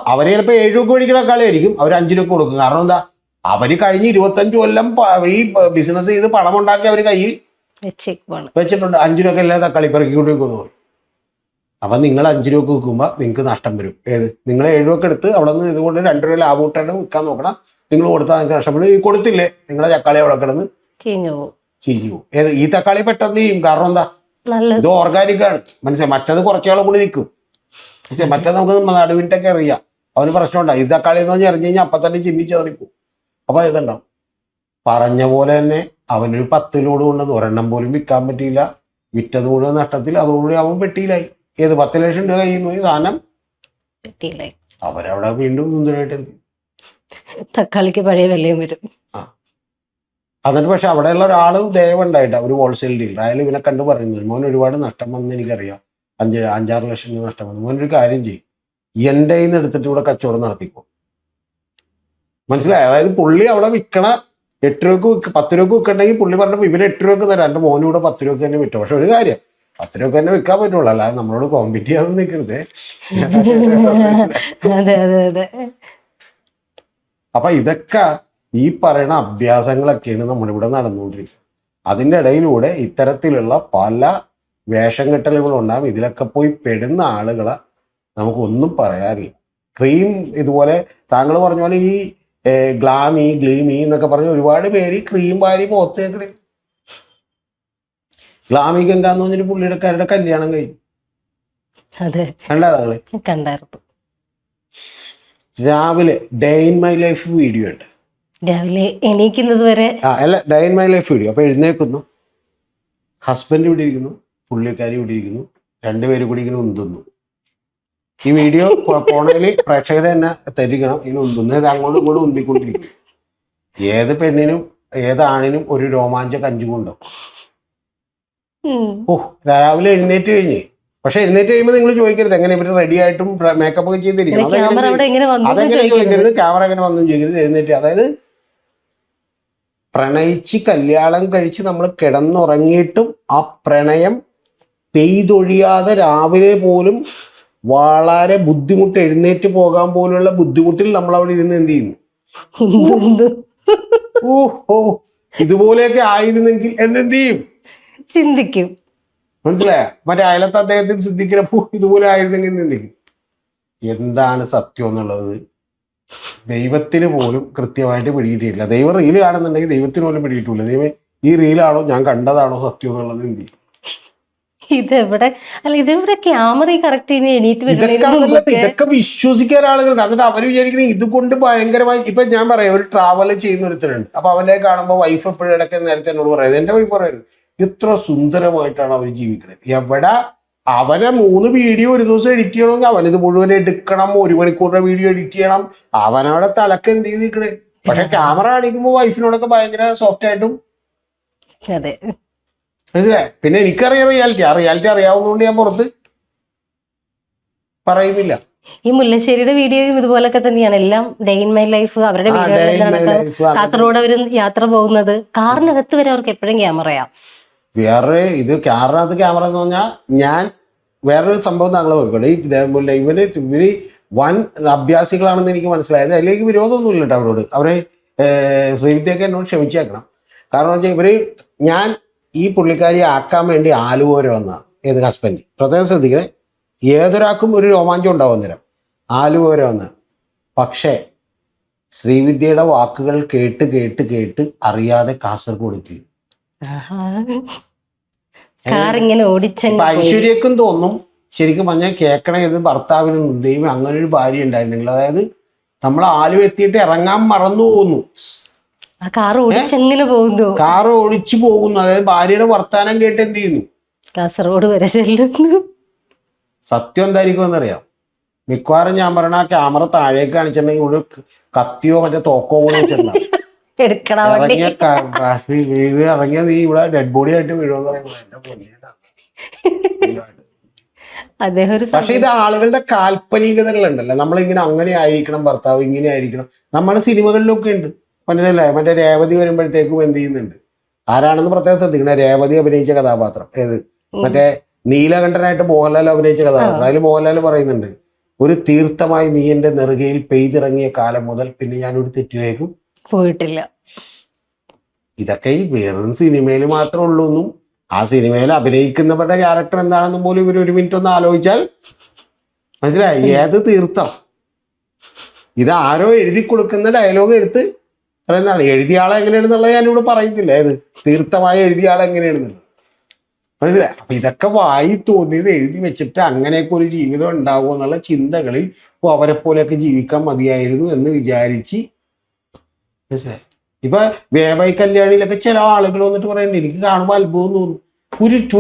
7 രൂപ മേടിക്കുന്ന തക്കാളി ആയിരിക്കും, അവർ 5 രൂപ കൊടുക്കും. കാരണം എന്താ, അവര് കഴിഞ്ഞ് 25 കൊല്ലം ഈ ബിസിനസ് ചെയ്ത് പണം ഉണ്ടാക്കി അവര് കയ്യിൽ വെച്ചിട്ടുണ്ട്. 5 രൂപക്ക് എല്ലാ തക്കാളി പെറുക്കിക്കൊണ്ട് വെക്കുന്നു. അപ്പൊ നിങ്ങൾ 5 രൂപക്ക് വിൽക്കുമ്പോൾ നിങ്ങൾക്ക് നഷ്ടം വരും. ഏത്? നിങ്ങൾ 7 രൂപക്ക് എടുത്ത് അവിടെ നിന്ന് ഇതുകൊണ്ട് 2 രൂപ ലാഭം ഇട്ടാണ് വിൽക്കാൻ നോക്കണം. നിങ്ങൾ കൊടുത്താൽ നിങ്ങൾക്ക് നഷ്ടപ്പെടും. ഈ കൊടുത്തില്ലേ, നിങ്ങളെ തക്കാളി അവിടെ കിടന്ന് ചീഞ്ഞു പോകും. ഏത്? ഈ തക്കാളി പെട്ടെന്ന് ചെയ്യും. കാരണം എന്താ, ഇത് ഓർഗാനിക് ആണ്. മനസ്സിലായി? മറ്റത് കുറച്ചാളും കൂടി നിൽക്കും. മറ്റേത് നമുക്ക് നടുവിൻ്റെയൊക്കെ അറിയാം, അവന് പ്രശ്നം ഉണ്ടാവും. ഈ തക്കാളി എന്ന് പറഞ്ഞാൽ എറിഞ്ഞു കഴിഞ്ഞാൽ അപ്പം തന്നെ ചിന്തിച്ചറിക്കും. അപ്പൊ ഇതുണ്ടാവും. പറഞ്ഞ പോലെ തന്നെ അവനൊരു 10 ലോഡ് കൊണ്ടത് ഒരെണ്ണം പോലും വിൽക്കാൻ പറ്റിയില്ല. വിറ്റത് മുഴുവൻ നഷ്ടത്തിൽ. അതോടുകൂടി അവൻ പെട്ടിയിലായി. ഏത്? 10 ലക്ഷം രൂപ കയ്യിൽ നിന്ന് സാധനം പെട്ടിയിലായി. അവരവിടെ വീണ്ടും മുന്തിരായിട്ട് എന്ത്, തക്കാളിക്ക് പഴയ വിലയും വരും. എന്നിട്ട് പക്ഷെ അവിടെയുള്ള ഒരാള് ദയവുണ്ടായിട്ട് ഒരു ഹോൾസെയിൽ ഡീലർ അയാൾ ഇവനെ കണ്ടു പറയുന്നത്, മോൻ ഒരുപാട് നഷ്ടം വന്ന് എനിക്കറിയാം, 5-6 ലക്ഷം രൂപ നഷ്ടം വന്നു. മോനൊരു കാര്യം ചെയ്യും, എൻ്റെ കയ്യിൽ നിന്ന് എടുത്തിട്ട് ഇവിടെ കച്ചവടം നടത്തിക്കോ. മനസ്സിലായി? അതായത് പുള്ളി അവിടെ വിൽക്കണ 8 രൂപക്ക് 10 രൂപക്ക് വിൽക്കണ്ടെങ്കിൽ പുള്ളി പറഞ്ഞപ്പോൾ ഇവര് 8 രൂപക്ക് തരാം, എൻ്റെ മോനും കൂടെ 10 രൂപക്ക് തന്നെ വിറ്റു. പക്ഷെ ഒരു കാര്യം, 10 രൂപക്ക് തന്നെ വിൽക്കാൻ പറ്റുള്ളൂ, അല്ലാതെ നമ്മളോട് കോമ്പീറ്റ് ചെയ്യാനൊന്നും നിൽക്കരുത്. അപ്പൊ ഇതൊക്കെ ഈ പറയുന്ന അഭ്യാസങ്ങളൊക്കെയാണ് നമ്മളിവിടെ നടന്നുകൊണ്ടിരിക്കുന്നത്. അതിൻ്റെ ഇടയിലൂടെ ഇത്തരത്തിലുള്ള പല വേഷം കെട്ടലുകളുണ്ടാകും. ഇതിലൊക്കെ പോയി പെടുന്ന ആളുകളെ നമുക്കൊന്നും പറയാനില്ല. ക്രീം ഇതുപോലെ താങ്കൾ പറഞ്ഞ പോലെ ഈ ഗ്ലീമി എന്നൊക്കെ പറഞ്ഞ ഒരുപാട് പേര് ക്രീം വാരി മുഖത്ത് തേക്കണേ. ഗ്ലാമി ഗംഗ എന്ന് പറഞ്ഞൊരു പുള്ളിയുടെ കല്യാണം കഴിഞ്ഞു. കണ്ടാ താങ്കള്? കണ്ടായിരുന്നു. രാവിലെ day in my life video ഉണ്ട്. രാവിലെ എണീക്കുന്നത് വരെ അല്ല, day in my life video. അപ്പൊ എഴുന്നേക്കുന്നു, ഹസ്ബൻഡ് ഇവിടെ ഇരിക്കുന്നു, പുള്ളിക്കാരി ഇവിടെ ഇരിക്കുന്നു, 2 പേര് കൂടി ഇങ്ങനെ ഉന്തുന്നു. ഈ വീഡിയോ പോണേല് പ്രേക്ഷകരെ തന്നെ തരിക്കണം. ഇങ്ങനെ ഉന്തുന്നത് അങ്ങോട്ടും ഇങ്ങോട്ടും ഉന്തിക്കൊണ്ടിരിക്കും. ഏത് പെണ്ണിനും ഏത് ആണിനും ഒരു രോമാഞ്ച കഞ്ചുകൊണ്ടാവും. രാവിലെ എഴുന്നേറ്റ് കഴിഞ്ഞ്, പക്ഷെ എഴുന്നേറ്റ് കഴിയുമ്പോൾ നിങ്ങൾ ചോദിക്കരുത് എങ്ങനെ ഇവര് റെഡി ആയിട്ടും മേക്കപ്പ് ഒക്കെ ചെയ്തിരിക്കണം. അതെങ്ങനെ ചോദിക്കരുത്, ക്യാമറ എങ്ങനെ വന്നു ചോദിക്കരുത്. എഴുന്നേറ്റ്, അതായത് പ്രണയിച്ച് കല്യാണം കഴിച്ച് നമ്മൾ കിടന്നുറങ്ങിയിട്ടും ആ പ്രണയം പെയ്തൊഴിയാതെ രാവിലെ പോലും വളരെ ബുദ്ധിമുട്ട്, എഴുന്നേറ്റ് പോകാൻ പോലുള്ള ബുദ്ധിമുട്ടിൽ നമ്മൾ അവിടെ ഇരുന്ന് എന്ത് ചെയ്യുന്നു? ഇതുപോലെയൊക്കെ ആയിരുന്നെങ്കിൽ എന്തെന്ത് ചെയ്യും? ചിന്തിക്കും. മനസ്സിലായ? മറ്റേ അയലത്തെ അദ്ദേഹത്തിന് ചിന്തിക്കുന്ന ഇതുപോലെ ആയിരുന്നെങ്കിൽ ചിന്തിക്കും. എന്താണ് സത്യം എന്നുള്ളത് ദൈവത്തിന് പോലും കൃത്യമായിട്ട് പിടികിട്ടിയില്ല. ദൈവം റീല് കാണുന്നുണ്ടെങ്കിൽ ദൈവത്തിന് പോലും പിടികിട്ടില്ല. ദൈവം ഈ റീലാണോ ഞാൻ കണ്ടതാണോ സത്യം എന്നുള്ളത് എന്ത് ചെയ്യും? ഇതെവിടെ അല്ല ഇതെവിടെ ക്യാമറ കറക്റ്റ് എണീറ്റ് ഇതൊക്കെ വിശ്വസിക്കാൻ ആളുകളുണ്ട്. എന്നിട്ട് അവർ വിചാരിക്കണേ ഇതുകൊണ്ട് ഭയങ്കരമായി. ഇപ്പൊ ഞാൻ പറയാം, ഒരു ട്രാവൽ ചെയ്യുന്ന ഒരുത്തരുണ്ട്. അപ്പൊ അവനെ കാണുമ്പോൾ വൈഫ് എപ്പോഴും ഇടയ്ക്ക് നേരത്തെ എന്നോട് പറയുന്നത്, എന്റെ വൈഫ് പറയുന്നത് ഇത്ര സുന്ദരമായിട്ടാണ് അവർ ജീവിക്കുന്നത്. എവിടെ അവനെ 3 വീഡിയോ ഒരു ദിവസം എഡിറ്റ് ചെയ്യണമെങ്കിൽ അവനിത് മുഴുവൻ എടുക്കണം, 1 മണിക്കൂറിന്റെ വീഡിയോ എഡിറ്റ് ചെയ്യണം. അവനവിടെ തലക്ക് എന്ത് ചെയ്തിരിക്കണേ. പക്ഷെ ക്യാമറ കാണിക്കുമ്പോൾ വൈഫിനോടൊക്കെ ഭയങ്കര സോഫ്റ്റ് ആയിട്ടും. അതെ, മനസ്സിലായി. പിന്നെ എനിക്കറിയാം റിയാലിറ്റി. ആ റിയാലിറ്റി അറിയാവുന്നതുകൊണ്ട് ഞാൻ പുറത്ത് പറയുന്നില്ല. ഈ മുല്ലശ്ശേരിയുടെ വീഡിയോയും ഇതുപോലൊക്കെ തന്നെയാണ്. എല്ലാം ഡേ ഇൻ മൈ ലൈഫ്. അവരുടെ കാസർഗോഡ് അവർ യാത്ര പോകുന്നത് കാറിനകത്ത് വരെ അവർക്ക് എപ്പോഴും ക്യാമറയാ. വേറെ ഇത് കാറിനകത്ത് ക്യാമറ എന്ന് പറഞ്ഞാൽ ഞാൻ വേറൊരു സംഭവം താങ്കൾ നോക്കട്ടെ. ഇവര് വൻ അഭ്യാസികളാണെന്ന് എനിക്ക് മനസ്സിലായത്. അതിലേക്ക് വിരോധമൊന്നുമില്ല കേട്ടോ അവരോട്. അവരെ ശ്രീവിദ്യയൊക്കെ എന്നോട് ക്ഷമിച്ചേക്കണം. കാരണം വെച്ചാൽ ഞാൻ ഈ പുള്ളിക്കാരിയെ ആക്കാൻ വേണ്ടി ആലുവ വരെ വന്ന ഏത് ഹസ്ബൻഡ് പ്രത്യേകം ശ്രദ്ധിക്കണേ. ഏതൊരാൾക്കും ഒരു രോമാഞ്ചം ഉണ്ടാവും നേരം ആലുവ വരെ വന്ന്. പക്ഷേ ശ്രീവിദ്യയുടെ വാക്കുകൾ കേട്ട് കേട്ട് കേട്ട് അറിയാതെ കാസർഗോഡ് എത്തി. ഐശ്വര്യക്കും തോന്നും ശരിക്കും പറഞ്ഞാൽ കേൾക്കണേ ഇത് ഭർത്താവിനും ദൈവം അങ്ങനെ ഒരു ഭാര്യ ഉണ്ടായിരുന്നെങ്കിൽ. അതായത് നമ്മൾ ആലുവ എത്തിയിട്ട് ഇറങ്ങാൻ മറന്നു പോകുന്നു. കാറ് ഓടിച്ചു പോകുന്നു. അതായത് ഭാര്യയുടെ വർത്താനം കേട്ട് എന്ത് ചെയ്യുന്നു, കാസർഗോഡ് വരെ ചെല്ലുന്നു. സത്യം എന്തായിരിക്കും എന്നറിയാം. മിക്കവാറും ഞാൻ പറഞ്ഞ ആ ക്യാമറ താഴേക്ക് കാണിച്ചിട്ടുണ്ടെങ്കിൽ ഇവിടെ കത്തിയോ മറ്റേ തോക്കോ കൂടെ വെച്ചിട്ടുണ്ടാവും. ഇറങ്ങിയ നീ ഇവിടെ ഡെഡ് ബോഡി ആയിട്ട് വീഴുമെന്ന് പറയുമ്പോൾ. പക്ഷെ ഇത് ആളുകളുടെ കാൽപ്പനികതകളുണ്ടല്ലോ. നമ്മളിങ്ങനെ അങ്ങനെ ആയിരിക്കണം ഭർത്താവ്, ഇങ്ങനെ ആയിരിക്കണം. നമ്മളെ സിനിമകളിലൊക്കെ ഉണ്ട് മനസ്സിലല്ലേ. മറ്റേ രേവതി വരുമ്പോഴത്തേക്കും എന്ത് ചെയ്യുന്നുണ്ട്, ആരാണെന്ന് പ്രത്യേകം ശ്രദ്ധിക്കണേ. രേവതി അഭിനയിച്ച കഥാപാത്രം ഏത്, മറ്റേ നീലകണ്ഠനായിട്ട് മോഹൻലാൽ അഭിനയിച്ച കഥാപാത്രം. അതിൽ മോഹൻലാൽ പറയുന്നുണ്ട്, ഒരു തീർത്ഥമായി നീ എന്റെ നെറുകയിൽ പെയ്തിറങ്ങിയ കാലം മുതൽ പിന്നെ ഞാൻ ഒരു തെറ്റിലേക്കും പോയിട്ടില്ല. ഇതൊക്കെ ഈ വെറും സിനിമയിൽ മാത്രമേ ഉള്ളൂ എന്നും ആ സിനിമയിൽ അഭിനയിക്കുന്നവരുടെ ക്യാരക്ടർ എന്താണെന്നും പോലും ഇവർ 1 മിനിറ്റ് ഒന്ന് ആലോചിച്ചാൽ മനസ്സിലായി. ഏത് തീർത്ഥം, ഇത് ആരോ എഴുതി കൊടുക്കുന്ന ഡയലോഗ് എടുത്ത് പറയുന്നതാണ്. എഴുതിയ ആളെ എങ്ങനെയാണെന്നുള്ളത് ഞാനിവിടെ പറയുന്നില്ല. ഏത് തീർത്ഥമായി എഴുതിയ ആളെ എങ്ങനെയാണെന്നുള്ളത് മനസ്സിലായി. അപ്പൊ ഇതൊക്കെ വായി തോന്നിയത് എഴുതി വെച്ചിട്ട് അങ്ങനെയൊക്കെ ഒരു ജീവിതം ഉണ്ടാവുമോ എന്നുള്ള ചിന്തകളിൽ അവരെ പോലെയൊക്കെ ജീവിക്കാൻ മതിയായിരുന്നു എന്ന് വിചാരിച്ച് മനസ്സിലായി. ഇപ്പൊ വേവായി കല്യാണിയിലൊക്കെ ചില ആളുകൾ വന്നിട്ട് പറയുന്നുണ്ട്, എനിക്ക് കാണുമ്പോൾ അത്ഭുതം തോന്നുന്നു,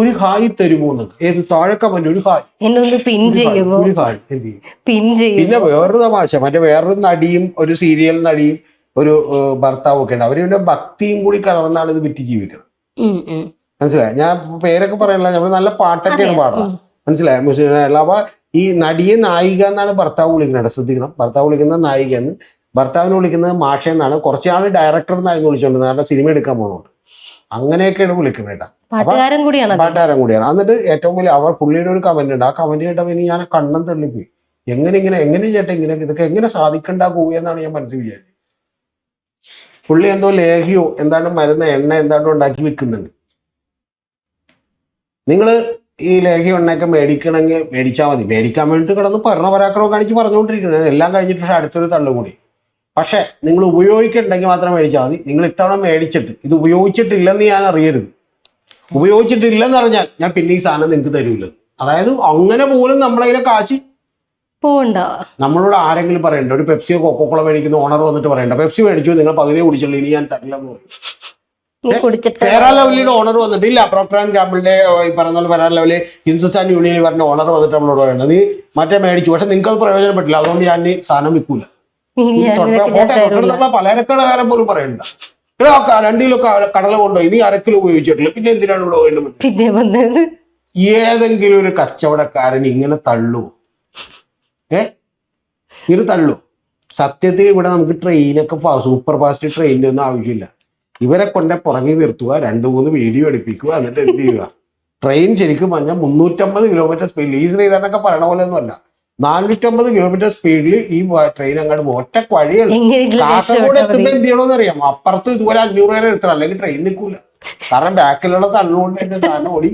ഒരു ഹായ് തരുമോ എന്നൊക്കെ. ഏത് താഴെ കമന്റ് ഒരു ഹായ്, ഒരു ഹായ് എന്ത് ചെയ്യും. പിന്നെ വേറൊരു തമാശ, മറ്റേ വേറൊരു നടിയും ഒരു സീരിയൽ നടിയും ഒരു ഭർത്താവും ഒക്കെ ഉണ്ട്. അവരുടെ ഭക്തിയും കൂടി കലർന്നാണ് ഇത് വിറ്റ് ജീവിക്കണം. മനസ്സിലായി. ഞാൻ പേരൊക്കെ പറയാനില്ല, നമ്മൾ നല്ല പാട്ടൊക്കെയാണ് പാടുന്നത് മനസ്സിലായി. മുസ്ലിം. അപ്പൊ ഈ നടിയെ നായിക എന്നാണ് ഭർത്താവ് വിളിക്കുന്നത്. ശ്രദ്ധിക്കണം, ഭർത്താവ് വിളിക്കുന്നത് നായിക എന്ന്, ഭർത്താവിനെ വിളിക്കുന്നത് മാഷ എന്നാണ്. കുറച്ചാൾ ഡയറക്ടർ എന്നായിരുന്നു വിളിച്ചോണ്ടിരുന്നത്, കാരണം സിനിമ എടുക്കാൻ പോകുന്നുണ്ട്. അങ്ങനെയൊക്കെയാണ് വിളിക്കുന്നത് കേട്ടോ. പാട്ടുകാരൻ കൂടിയാണ്. എന്നിട്ട് ഏറ്റവും വലിയ പുള്ളിയുടെ ഒരു കമന്റ് ഉണ്ട്. ആ കമന്റ് കേട്ടപ്പോൾ ഇനി ഞാൻ കണ്ണം തള്ളിപ്പോയി. എങ്ങനെ ചേട്ടാ ഇതൊക്കെ എങ്ങനെ സാധിക്കണ്ടാകൂ എന്നാണ് ഞാൻ മനസ്സിൽ വിചാരിച്ചത്. പുള്ളി എന്തോ ലേഹ്യോ എന്താണ് മരുന്ന് എണ്ണ എന്താണ്ടോ ഉണ്ടാക്കി വിൽക്കുന്നുണ്ട്. നിങ്ങൾ ഈ ലേഹ്യം എണ്ണയൊക്കെ മേടിക്കണമെങ്കിൽ മേടിച്ചാൽ മതി. മേടിക്കാൻ വേണ്ടിയിട്ട് കിടന്ന് പരാക്രമം കാണിച്ച് പറഞ്ഞുകൊണ്ടിരിക്കുന്നത് എല്ലാം കഴിഞ്ഞിട്ട് പക്ഷെ അടുത്തൊരു തള്ളുകൂടി. പക്ഷെ നിങ്ങൾ ഉപയോഗിക്കണ്ടെങ്കിൽ മാത്രം മേടിച്ചാൽ മതി. നിങ്ങൾ ഇത്തവണ മേടിച്ചിട്ട് ഇത് ഉപയോഗിച്ചിട്ടില്ലെന്ന് ഞാൻ അറിയരുത്. ഉപയോഗിച്ചിട്ടില്ലെന്ന് അറിഞ്ഞാൽ ഞാൻ പിന്നെ ഈ സാധനം നിങ്ങൾക്ക് തരൂല്ല. അതായത് അങ്ങനെ പോലും നമ്മളതിലെ കാശ് പോണ്ട. നമ്മളോട് ആരെങ്കിലും പറയണ്ട, ഒരു പെപ്സിയോ കൊക്കോക്കോള മേടിക്കുന്ന ഓണർ വന്നിട്ട് പറയണ്ട, പെപ്സി മേടിച്ചു നിങ്ങൾ പകുതിയെ കുടിച്ചുള്ളൂ, ഇനി ഞാൻ തരില്ലെന്ന് പറയും. ഫെയർ ആൻഡ് ലവ്ലിയുടെ ഓണർ വന്നിട്ട്, ഇല്ല പ്രോക്ടർ ആൻഡ് ഗാമ്പിളിന്റെ ഈ പറഞ്ഞ പോലെ ഫെയർ ആൻഡ് ലവ്ലി ഹിന്ദുസ്ഥാൻ യൂണിയനിൽ പറഞ്ഞ ഓണർ വന്നിട്ട് നമ്മളോട് പറയണ്ടത് നീ മറ്റേ മേടിച്ചു, പക്ഷെ നിങ്ങൾക്ക് അത് പ്രയോജനപ്പെട്ടില്ല, അതുകൊണ്ട് ഞാൻ ഈ സാധനം വിൽക്കൂല. പലചരക്കടക്കാരൻ പോലും പറയണ്ട, 2 കിലോ കടല കൊണ്ടുപോയി നീ 1/2 കിലോ ഉപയോഗിച്ചിട്ടില്ല, പിന്നെ എന്തിനാണ് ഇവിടെ വേണ്ടത്? ഏതെങ്കിലും ഒരു കച്ചവടക്കാരൻ ഇങ്ങനെ തള്ളൂ? ഇത് തള്ളു. സത്യത്തിൽ ഇവിടെ നമുക്ക് ട്രെയിനൊക്കെ സൂപ്പർ ഫാസ്റ്റ് ട്രെയിനിന്റെ ഒന്നും ആവശ്യമില്ല. ഇവരെ കൊണ്ട് പുറകെ നിർത്തുക, 2-3 വീഡിയോ എടുപ്പിക്കുക, എന്നിട്ട് എന്ത് ചെയ്യുക. ട്രെയിൻ ശരിക്കും പറഞ്ഞാൽ 350 കിലോമീറ്റർ സ്പീഡിൽ, ഈ ശ്രീധരനൊക്കെ പറയണ പോലെ ഒന്നും അല്ല, 450 കിലോമീറ്റർ സ്പീഡിൽ ഈ ട്രെയിൻ അങ്ങോട്ട് പോകും. ഒറ്റ വഴിയാണ്. കാസർഗോഡ് എത്തുമ്പോൾ എന്ത് ചെയ്യണമെന്ന് അറിയാം, അപ്പുറത്ത് ഇതുപോലെ 500 വരെ എത്തണം, അല്ലെങ്കിൽ ട്രെയിൻ നിൽക്കൂല. കാരണം ബാക്കിലുള്ള തള്ളുകൊണ്ട് എന്റെ സാധനം ഓടി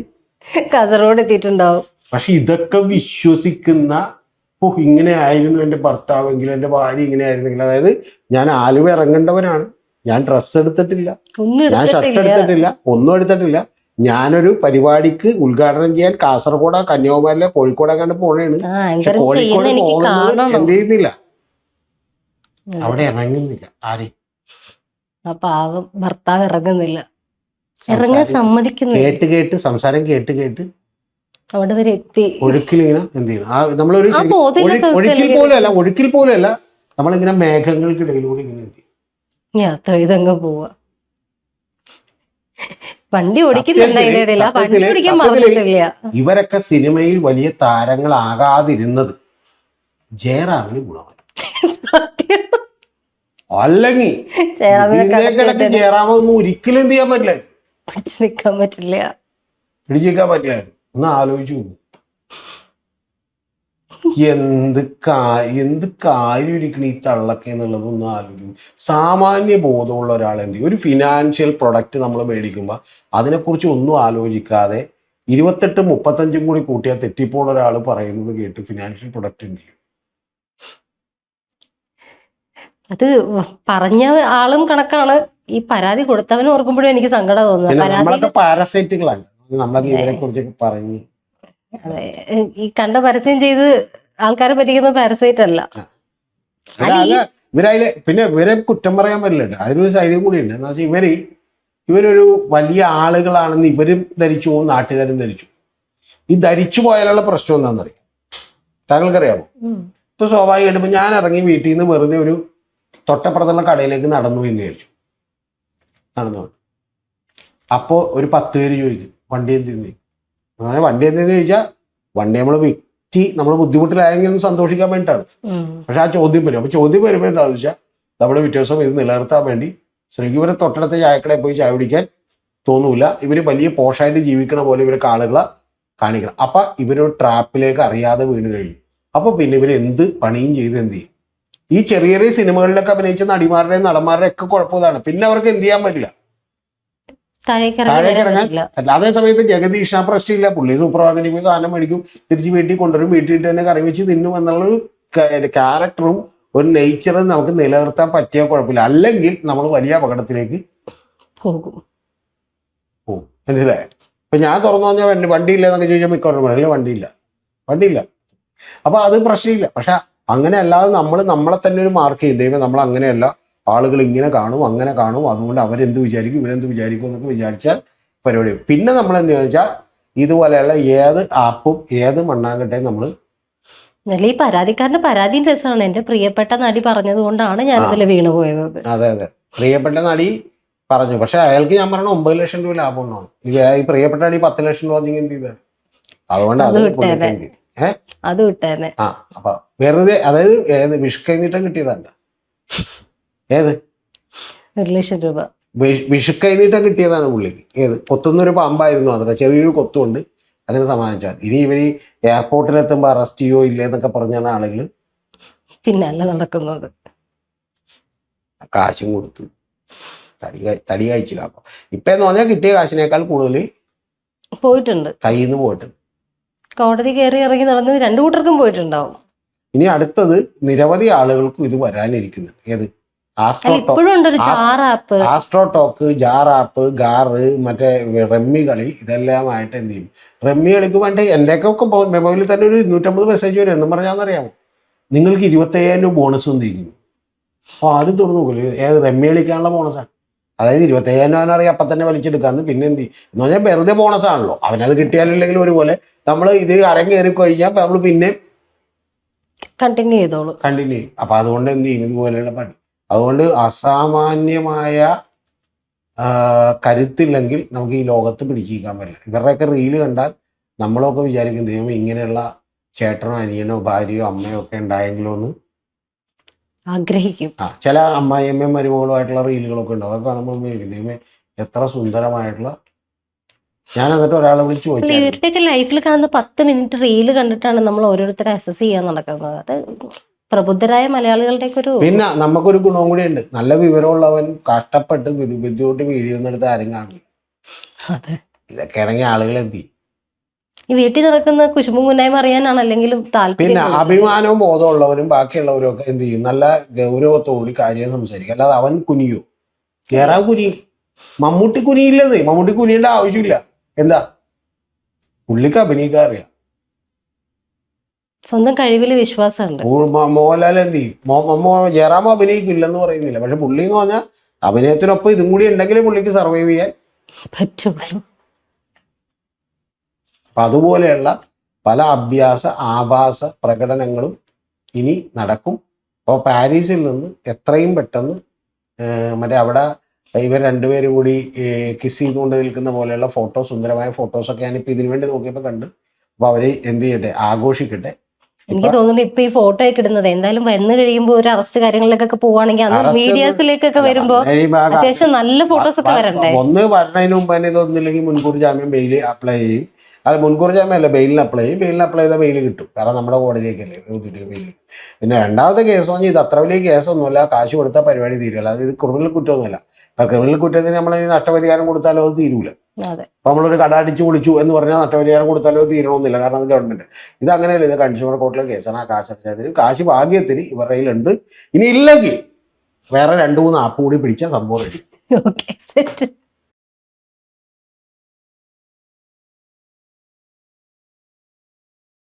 കാസർഗോഡ് എത്തിയിട്ടുണ്ടാവും. പക്ഷെ ഇതൊക്കെ വിശ്വസിക്കുന്ന ഓ ഇങ്ങനെ ആയിരുന്നു എൻ്റെ ഭർത്താവെങ്കിൽ, എൻ്റെ ഭാര്യ ഇങ്ങനെ ആയിരുന്നെങ്കിൽ. അതായത് ഞാൻ ആലുവ ഇറങ്ങേണ്ടവനാണ്, ഞാൻ ഡ്രസ്സ് എടുത്തിട്ടില്ല, ഒന്നും ഞാൻ ഷർട്ട് എടുത്തിട്ടില്ല. എടുത്തിട്ടില്ല, ഒന്നും എടുത്തിട്ടില്ല. ഞാനൊരു പരിപാടിക്ക് ഉദ്ഘാടനം ചെയ്യാൻ കാസർഗോഡോ കന്യാകുമാരിയിലെ കോഴിക്കോടോ കണ്ട് പോണേണ്. ആ പക്ഷെ ആങ്കറിങ് കോഴിക്കോട് ചെയ്യുന്ന എനിക്ക് പോകുന്നത് കാണണം. എന്ത് ചെയ്യുന്നില്ല, അതെ. അവിടെ ഇറങ്ങുന്നില്ല. ആര് ആ പാവം ഭർത്താവ് ഇറങ്ങുന്നില്ല, ഇറങ്ങാൻ സമ്മതിക്കുന്നില്ല. കേട്ട് കേട്ട് സംസാരം കേട്ട് കേട്ട് അവിടെ വരെ എത്തി. ഒഴുക്കിലിങ്ങനെ എന്ത് ചെയ്യണം, നമ്മളൊരു ആ ബോധമില്ലാത്ത ഒഴുക്കിൽ അവസ്ഥയിലൊക്കെ പോലും അല്ല, ഒഴുക്കിൽ പോലും അല്ല, നമ്മളിങ്ങനെ മേഘങ്ങൾക്കിടയിലൂടെ ഇങ്ങനെ എന്ത് ചെയ്യും. യാത്ര ചെയ്തങ്ങ് പോവാ. വണ്ടി ഓടിക്കുന്നുണ്ട് അതിന്റെ ഇടയിൽ, ആ വണ്ടി ഓടിക്കാൻ മറന്നിട്ടില്ല. ഇവരൊക്കെ സിനിമയിൽ വലിയ താരങ്ങളാകാതിരുന്നത് ജയറാമിന് ഗുണമായി. അല്ലെങ്കിൽ ഇതിനേക്കിടക്ക് ജയറാമൊന്നും ഒരിക്കലും എന്ത് ചെയ്യാൻ പറ്റില്ല, പിടിച്ചു നിൽക്കാൻ പറ്റില്ല, പിടിച്ചിരിക്കാൻ പറ്റില്ല. ഒന്ന് ആലോചിച്ചു, എന്ത് കാര്യം ഇരിക്കണം ഈ തള്ളക്കെ എന്നുള്ളത് ഒന്ന് ആലോചിക്കും. സാമാന്യ ബോധമുള്ള ഒരാൾ എന്ത് ചെയ്യും, ഒരു ഫിനാൻഷ്യൽ പ്രൊഡക്റ്റ് നമ്മൾ മേടിക്കുമ്പോൾ അതിനെക്കുറിച്ച് ഒന്നും ആലോചിക്കാതെ 28 35 കൂടി കൂട്ടിയാൽ തെറ്റിപ്പോൾ ഒരാൾ പറയുന്നത് കേട്ട് ഫിനാൻഷ്യൽ പ്രൊഡക്റ്റ് എന്ത് ചെയ്യും. അത് പറഞ്ഞ ആളും കണക്കാണ്, ഈ പരാതി കൊടുത്തവനും ഓർക്കുമ്പോഴും എനിക്ക് സങ്കടം തോന്നുന്നു. നമ്മളൊക്കെ പാരസൈറ്റുകളാണ്, നമ്മളൊക്കെ ഇവരെ കുറിച്ചൊക്കെ പറഞ്ഞ്. അതെ, ഈ കണ്ട പരസ്യം ചെയ്ത് ആൾക്കാരെ പറ്റിക്കുന്ന പാരസൈറ്റ് അല്ല. ഇവരതിലെ പിന്നെ ഇവരെ കുറ്റം പറയാൻ പറ്റില്ല, അതിനൊരു സൈഡും കൂടി ഉണ്ട്. എന്താ വെച്ചാൽ ഇവരൊരു വലിയ ആളുകളാണെന്ന് ഇവരും ധരിച്ചു പോകും, നാട്ടുകാരും ധരിച്ചു. ഈ ധരിച്ചു പോയാലുള്ള പ്രശ്നം എന്താണെന്നറിയാം, താങ്കൾക്കറിയാമോ? ഇപ്പൊ സ്വാഭാവികമായിട്ട് ഇപ്പൊ ഞാൻ ഇറങ്ങി വീട്ടിൽ നിന്ന് വെറുതെ ഒരു തൊട്ടപ്പുറത്തുള്ള കടയിലേക്ക് നടന്നു എന്ന് വിചാരിച്ചു, നടന്നു. അപ്പോൾ ഒരു 10 പേര് ചോദിക്കും വണ്ടി എന്തെന്ന്. വണ്ടി എന്തെന്ന് ചോദിച്ചാൽ വണ്ടി നമ്മൾ വ്യക്തി നമ്മൾ ബുദ്ധിമുട്ടിലായെങ്കിൽ ഒന്ന് സന്തോഷിക്കാൻ വേണ്ടിയിട്ടാണ്. പക്ഷെ ആ ചോദ്യം വരും. അപ്പൊ ചോദ്യം വരുമ്പോൾ എന്താണെന്ന് വെച്ചാൽ നമ്മുടെ പിറ്റേ ദിവസം ഇത് നിലനിർത്താൻ വേണ്ടി ശരിക്കും ഇവരെ തൊട്ടടുത്ത ചായക്കടയിൽ പോയി ചായ കുടിക്കാൻ തോന്നൂല, ഇവര് വലിയ പോഷായിട്ട് ജീവിക്കണ പോലെ ഇവർക്ക് ആളുകളെ കാണിക്കണം. അപ്പൊ ഇവരൊരു ട്രാപ്പിലേക്ക് അറിയാതെ വീണ് കഴിയും. അപ്പൊ പിന്നെ ഇവർ എന്ത് പണിയും ചെയ്ത് എന്ത് ചെയ്യും. ഈ ചെറിയ ചെറിയ സിനിമകളിലൊക്കെ അഭിനയിച്ച നടിമാരുടെയും നടന്മാരുടെയും ഒക്കെ കുഴപ്പമിതാണ്, പിന്നെ അവർക്ക് എന്ത് ചെയ്യാൻ പറ്റില്ല, താഴേക്ക് ഇറങ്ങാൻ. അതേസമയം ഇപ്പൊ ജഗദീഷ് ആ പ്രശ്നമില്ല, പുള്ളി സൂപ്പർ മാർക്കറ്റിൽ പോയി സാധനം മേടിക്കും, തിരിച്ച് വീട്ടിൽ കൊണ്ടുവരും, വീട്ടിൽ തന്നെ കറി വെച്ച് തിന്നും എന്നുള്ളൊരു ക്യാരക്ടറും ഒരു നേച്ചറും നമുക്ക് നിലനിർത്താൻ പറ്റിയ കുഴപ്പമില്ല. അല്ലെങ്കിൽ നമ്മൾ വലിയ അപകടത്തിലേക്ക് പോകും. മനസ്സിലായോ? ഇപ്പൊ ഞാൻ തുറന്നു പറഞ്ഞാൽ വണ്ടിയില്ല എന്നൊക്കെ ചോദിച്ചാൽ മിക്കവാറും പറയില്ല, വണ്ടിയില്ല. അപ്പൊ അത് പ്രശ്നമില്ല. പക്ഷെ അങ്ങനെ അല്ലാതെ നമ്മളെ തന്നെ ഒരു മാർക്ക് ചെയ്യും, ദൈവം നമ്മൾ അങ്ങനെയല്ല, ആളുകൾ ഇങ്ങനെ കാണും അങ്ങനെ കാണും, അതുകൊണ്ട് അവരെന്ത് വിചാരിക്കും ഇവരെന്ത് വിചാരിക്കും എന്നൊക്കെ വിചാരിച്ചാൽ പരിപാടി. പിന്നെ നമ്മൾ എന്താ വെച്ചാൽ ഇതുപോലെയുള്ള ഏത് ആപ്പും ഏത് മണ്ണാങ്കട്ടയും നമ്മൾ ഈ പരാതിക്കാരന്റെ പരാതിയും രസമാണ്. എന്റെ പ്രിയപ്പെട്ട നടി പറഞ്ഞത് കൊണ്ടാണ് ഞാൻ ഇതിൽ വീണു പോയത്. അതെ, പ്രിയപ്പെട്ട നടി പറഞ്ഞു. പക്ഷെ അയാൾക്ക് ഞാൻ പറഞ്ഞ 9 ലക്ഷം രൂപ ലാഭം ഉണ്ടാവും. ഈ പ്രിയപ്പെട്ട നടി 10 ലക്ഷം രൂപ എന്ത് ചെയ്ത, അതുകൊണ്ട് അത് വിട്ടേനെ. അപ്പൊ വെറുതെ, അതായത് ഏത് വിഷുക്കൈനീട്ടം കിട്ടിയതല്ല, ഏത് 1 ലക്ഷം രൂപ വിഷുക്കൈനീട്ടം കിട്ടിയതാണ് പുള്ളിക്ക്. ഏത് കൊത്തുന്നൊരു പാമ്പായിരുന്നു, അത്ര ചെറിയൊരു കൊത്തുകൊണ്ട് അങ്ങനെ സമാധാനിച്ചാൽ. ഇനി ഇവര് എയർപോർട്ടിലെത്തുമ്പോ അറസ്റ്റ് ചെയ്യോ ഇല്ലേ എന്നൊക്കെ പറഞ്ഞാണ് ആളുകൾ പിന്നല്ല നടക്കുന്നത്. കാശും കൊടുത്ത് തടി കഴിച്ചില്ല. ഇപ്പൊ എന്ന് പറഞ്ഞാൽ കിട്ടിയ കാശിനേക്കാൾ കൂടുതൽ പോയിട്ടുണ്ട്, കയ്യിൽ നിന്ന് പോയിട്ടുണ്ട്. കോടതി കയറി ഇറങ്ങി നടന്നത് 2 കൂട്ടർക്കും പോയിട്ടുണ്ടാവും. ഇനി അടുത്തത് നിരവധി ആളുകൾക്കും ഇത് വരാനിരിക്കുന്നത്. ഏത് ആസ്ട്രോടോക്ക്, ജാർ ആപ്പ്, ഗാറ്, മറ്റേ റമ്മി കളി, ഇതെല്ലാമായിട്ട് എന്ത് ചെയ്യും. റമ്മി കളിക്ക് വേണ്ടി എന്റെയൊക്കെ മൊബൈലിൽ തന്നെ ഒരു 250 മെസ്സേജ് വരും. എന്നും പറഞ്ഞാന്നറിയാമോ, നിങ്ങൾക്ക് 25,000 രൂപ ബോണസ് വന്നിരിക്കുന്നു. അപ്പോൾ ആദ്യം തുറന്നു നോക്കില്ല, ഏത് റമ്മി കളിക്കാനുള്ള ബോണസാണ്. അതായത് 25,000 അറിയാം അപ്പം തന്നെ വലിച്ചെടുക്കാന്ന്. പിന്നെ എന്ത് ചെയ്യും എന്ന് പറഞ്ഞാൽ വെറുതെ ബോണസ് ആണല്ലോ, അവനത് കിട്ടിയാലില്ലെങ്കിലും ഒരുപോലെ നമ്മൾ ഇത് അരങ്ങേറി കഴിഞ്ഞാൽ നമ്മൾ പിന്നെ കണ്ടിന്യൂ ചെയ്തോളൂ. അപ്പൊ അതുകൊണ്ട് എന്ത് ചെയ്യും, ഇതുപോലെയുള്ള പണി. അതുകൊണ്ട് അസാമാന്യമായ കരുത്തില്ലെങ്കിൽ നമുക്ക് ഈ ലോകത്ത് പിടിച്ചിരിക്കാൻ പറ്റില്ല. ഇവരുടെയൊക്കെ റീല് കണ്ടാൽ നമ്മളൊക്കെ വിചാരിക്കും ദൈവം ഇങ്ങനെയുള്ള ചേട്ടനോ അനിയനോ ഭാര്യയോ അമ്മയോ ഒക്കെ ഉണ്ടായെങ്കിലോ എന്ന് ആഗ്രഹിക്കും. ചില അമ്മായിയമ്മയും മരുമകളുമായിട്ടുള്ള റീലുകളൊക്കെ ഉണ്ടാവും, അതൊക്കെ കാണുമ്പോൾ ദൈവമേ എത്ര സുന്ദരമായിട്ടുള്ള. ഞാൻ എന്നിട്ട് ഒരാളെ വിളിച്ച് ചോദിച്ചു, ഇവരുടെയൊക്കെ ലൈഫിൽ കാണുന്ന 10 മിനിറ്റ് റീല് കണ്ടിട്ടാണ് നമ്മൾ ഓരോരുത്തരെ അസസ് ചെയ്യാൻ നടക്കുന്നത്. അത് പ്രബുദ്ധരായ മലയാളികളുടെ ഒരു. പിന്നെ നമുക്കൊരു ഗുണവും കൂടി ഉണ്ട്, നല്ല വിവരമുള്ളവൻ കഷ്ടപ്പെട്ട് ബുദ്ധിമുട്ട് വീഡിയോ ഒന്നും എടുത്ത് ആരും കാണില്ല. ഇതൊക്കെ ആണെങ്കിൽ ആളുകൾ എന്ത് ചെയ്യും. ഈ വീട്ടിൽ നടക്കുന്ന കുശുമ്പും കുന്നായ്മ അറിയാനാണ് അല്ലെങ്കിലും പിന്നെ താല്പര്യം. അഭിമാനവും ബോധമുള്ളവരും ബാക്കിയുള്ളവരും ഒക്കെ എന്ത് ചെയ്യും, നല്ല ഗൗരവത്തോടുകൂടി കാര്യം സംസാരിക്കും. അല്ലാതെ അവൻ കുനിയോ, ജയറാം കുനിയും, മമ്മൂട്ടി കുനിയില്ലെന്നേ. മമ്മൂട്ടി കുനിയേണ്ട ആവശ്യമില്ല. എന്താ, പുള്ളിക്ക് അഭിനയിക്കാൻ അറിയാം. സ്വന്തം കഴിവിൽ വിശ്വാസമുണ്ട്. മോഹൻലാൽ എന്ത് ചെയ്യും, ജയറാം അഭിനയിക്കില്ലെന്ന് പറയുന്നില്ല. പക്ഷെ പുള്ളി എന്ന് പറഞ്ഞാൽ അഭിനയത്തിനൊപ്പം ഇതും കൂടി ഉണ്ടെങ്കിൽ പുള്ളിക്ക് സർവൈവ് ചെയ്യാൻ പറ്റുള്ളൂ. അപ്പൊ അതുപോലെയുള്ള പല അഭ്യാസ ആഭാസ പ്രകടനങ്ങളും ഇനി നടക്കും. അപ്പോൾ പാരീസിൽ നിന്ന് എത്രയും പെട്ടെന്ന് മറ്റേ അവിടെ ഇവർ രണ്ടുപേരും കൂടി കിസ് ചെയ്തുകൊണ്ട് നിൽക്കുന്ന പോലെയുള്ള ഫോട്ടോസ്, സുന്ദരമായ ഫോട്ടോസൊക്കെ ഞാനിപ്പോൾ ഇതിനു വേണ്ടി നോക്കിയപ്പോൾ കണ്ട്. അപ്പോൾ അവർ എന്ത് ചെയ്യട്ടെ, ആഘോഷിക്കട്ടെ. എനിക്ക് തോന്നുന്നു ഇപ്പൊ ഈ ഫോട്ടോ ഒക്കെ ഇടുന്നത് എന്തായാലും വന്നു കഴിയുമ്പോൾ ഒരു അറസ്റ്റ് കാര്യങ്ങളിലേക്കൊക്കെ പോവാണെങ്കിൽ അന്ന് മീഡിയാസിലേക്കൊക്കെ വരുമ്പോ അത്യാവശ്യം നല്ല ഫോട്ടോസ് ഒക്കെ വരണ്ടേ. ഒന്ന് വരണതിന് മുമ്പ് തന്നെ ഇതൊന്നുമില്ലെങ്കിൽ മുൻകൂർ ജാമ്യം ബെയിൽ അപ്ലൈ ചെയ്യും. അത് മുൻകൂർ ജാമ്യം അല്ല, ബെയിലിന് അപ്ലൈ ചെയ്യും. ബെയിലിന് അപ്ലൈ ചെയ്താൽ ബെയിൽ കിട്ടും. കാരണം നമ്മുടെ കോടതിയൊക്കെയല്ലേ ബെയിൽ. പിന്നെ രണ്ടാമത്തെ കേസ് പറഞ്ഞാൽ ഇത് അത്ര വലിയ കേസൊന്നുമല്ല, കാശ് കൊടുത്താൽ പരിപാടി തീരുകയില്ല. അത് ഇത് ക്രിമിനൽ കുറ്റമൊന്നുമല്ല. ക്രിമിനൽ കുറ്റത്തിന് നമ്മൾ നഷ്ടപരിഹാരം കൊടുത്താലോ അത് തീരൂല. അപ്പൊ നമ്മളൊരു കട അടിച്ചു പൊളിച്ചു എന്ന് പറഞ്ഞാൽ നഷ്ടപരിഹാരം കൊടുത്താലോ തീരണമെന്നില്ല. കാരണം അത് ഗവൺമെന്റ്. ഇത് അങ്ങനെയല്ല, ഇത് കൺസ്യൂമർ കോർട്ടിലെ കേസാണ്. ആ കാശ് അടച്ചതിന് കാശ് ഭാഗ്യത്തിന് ഇവരുടെ കയ്യിലുണ്ട്. ഇനി ഇല്ലെങ്കിൽ വേറെ 2-3 ആപ്പ് കൂടി പിടിച്ചാൽ സംഭവം റെഡി. Okay, set.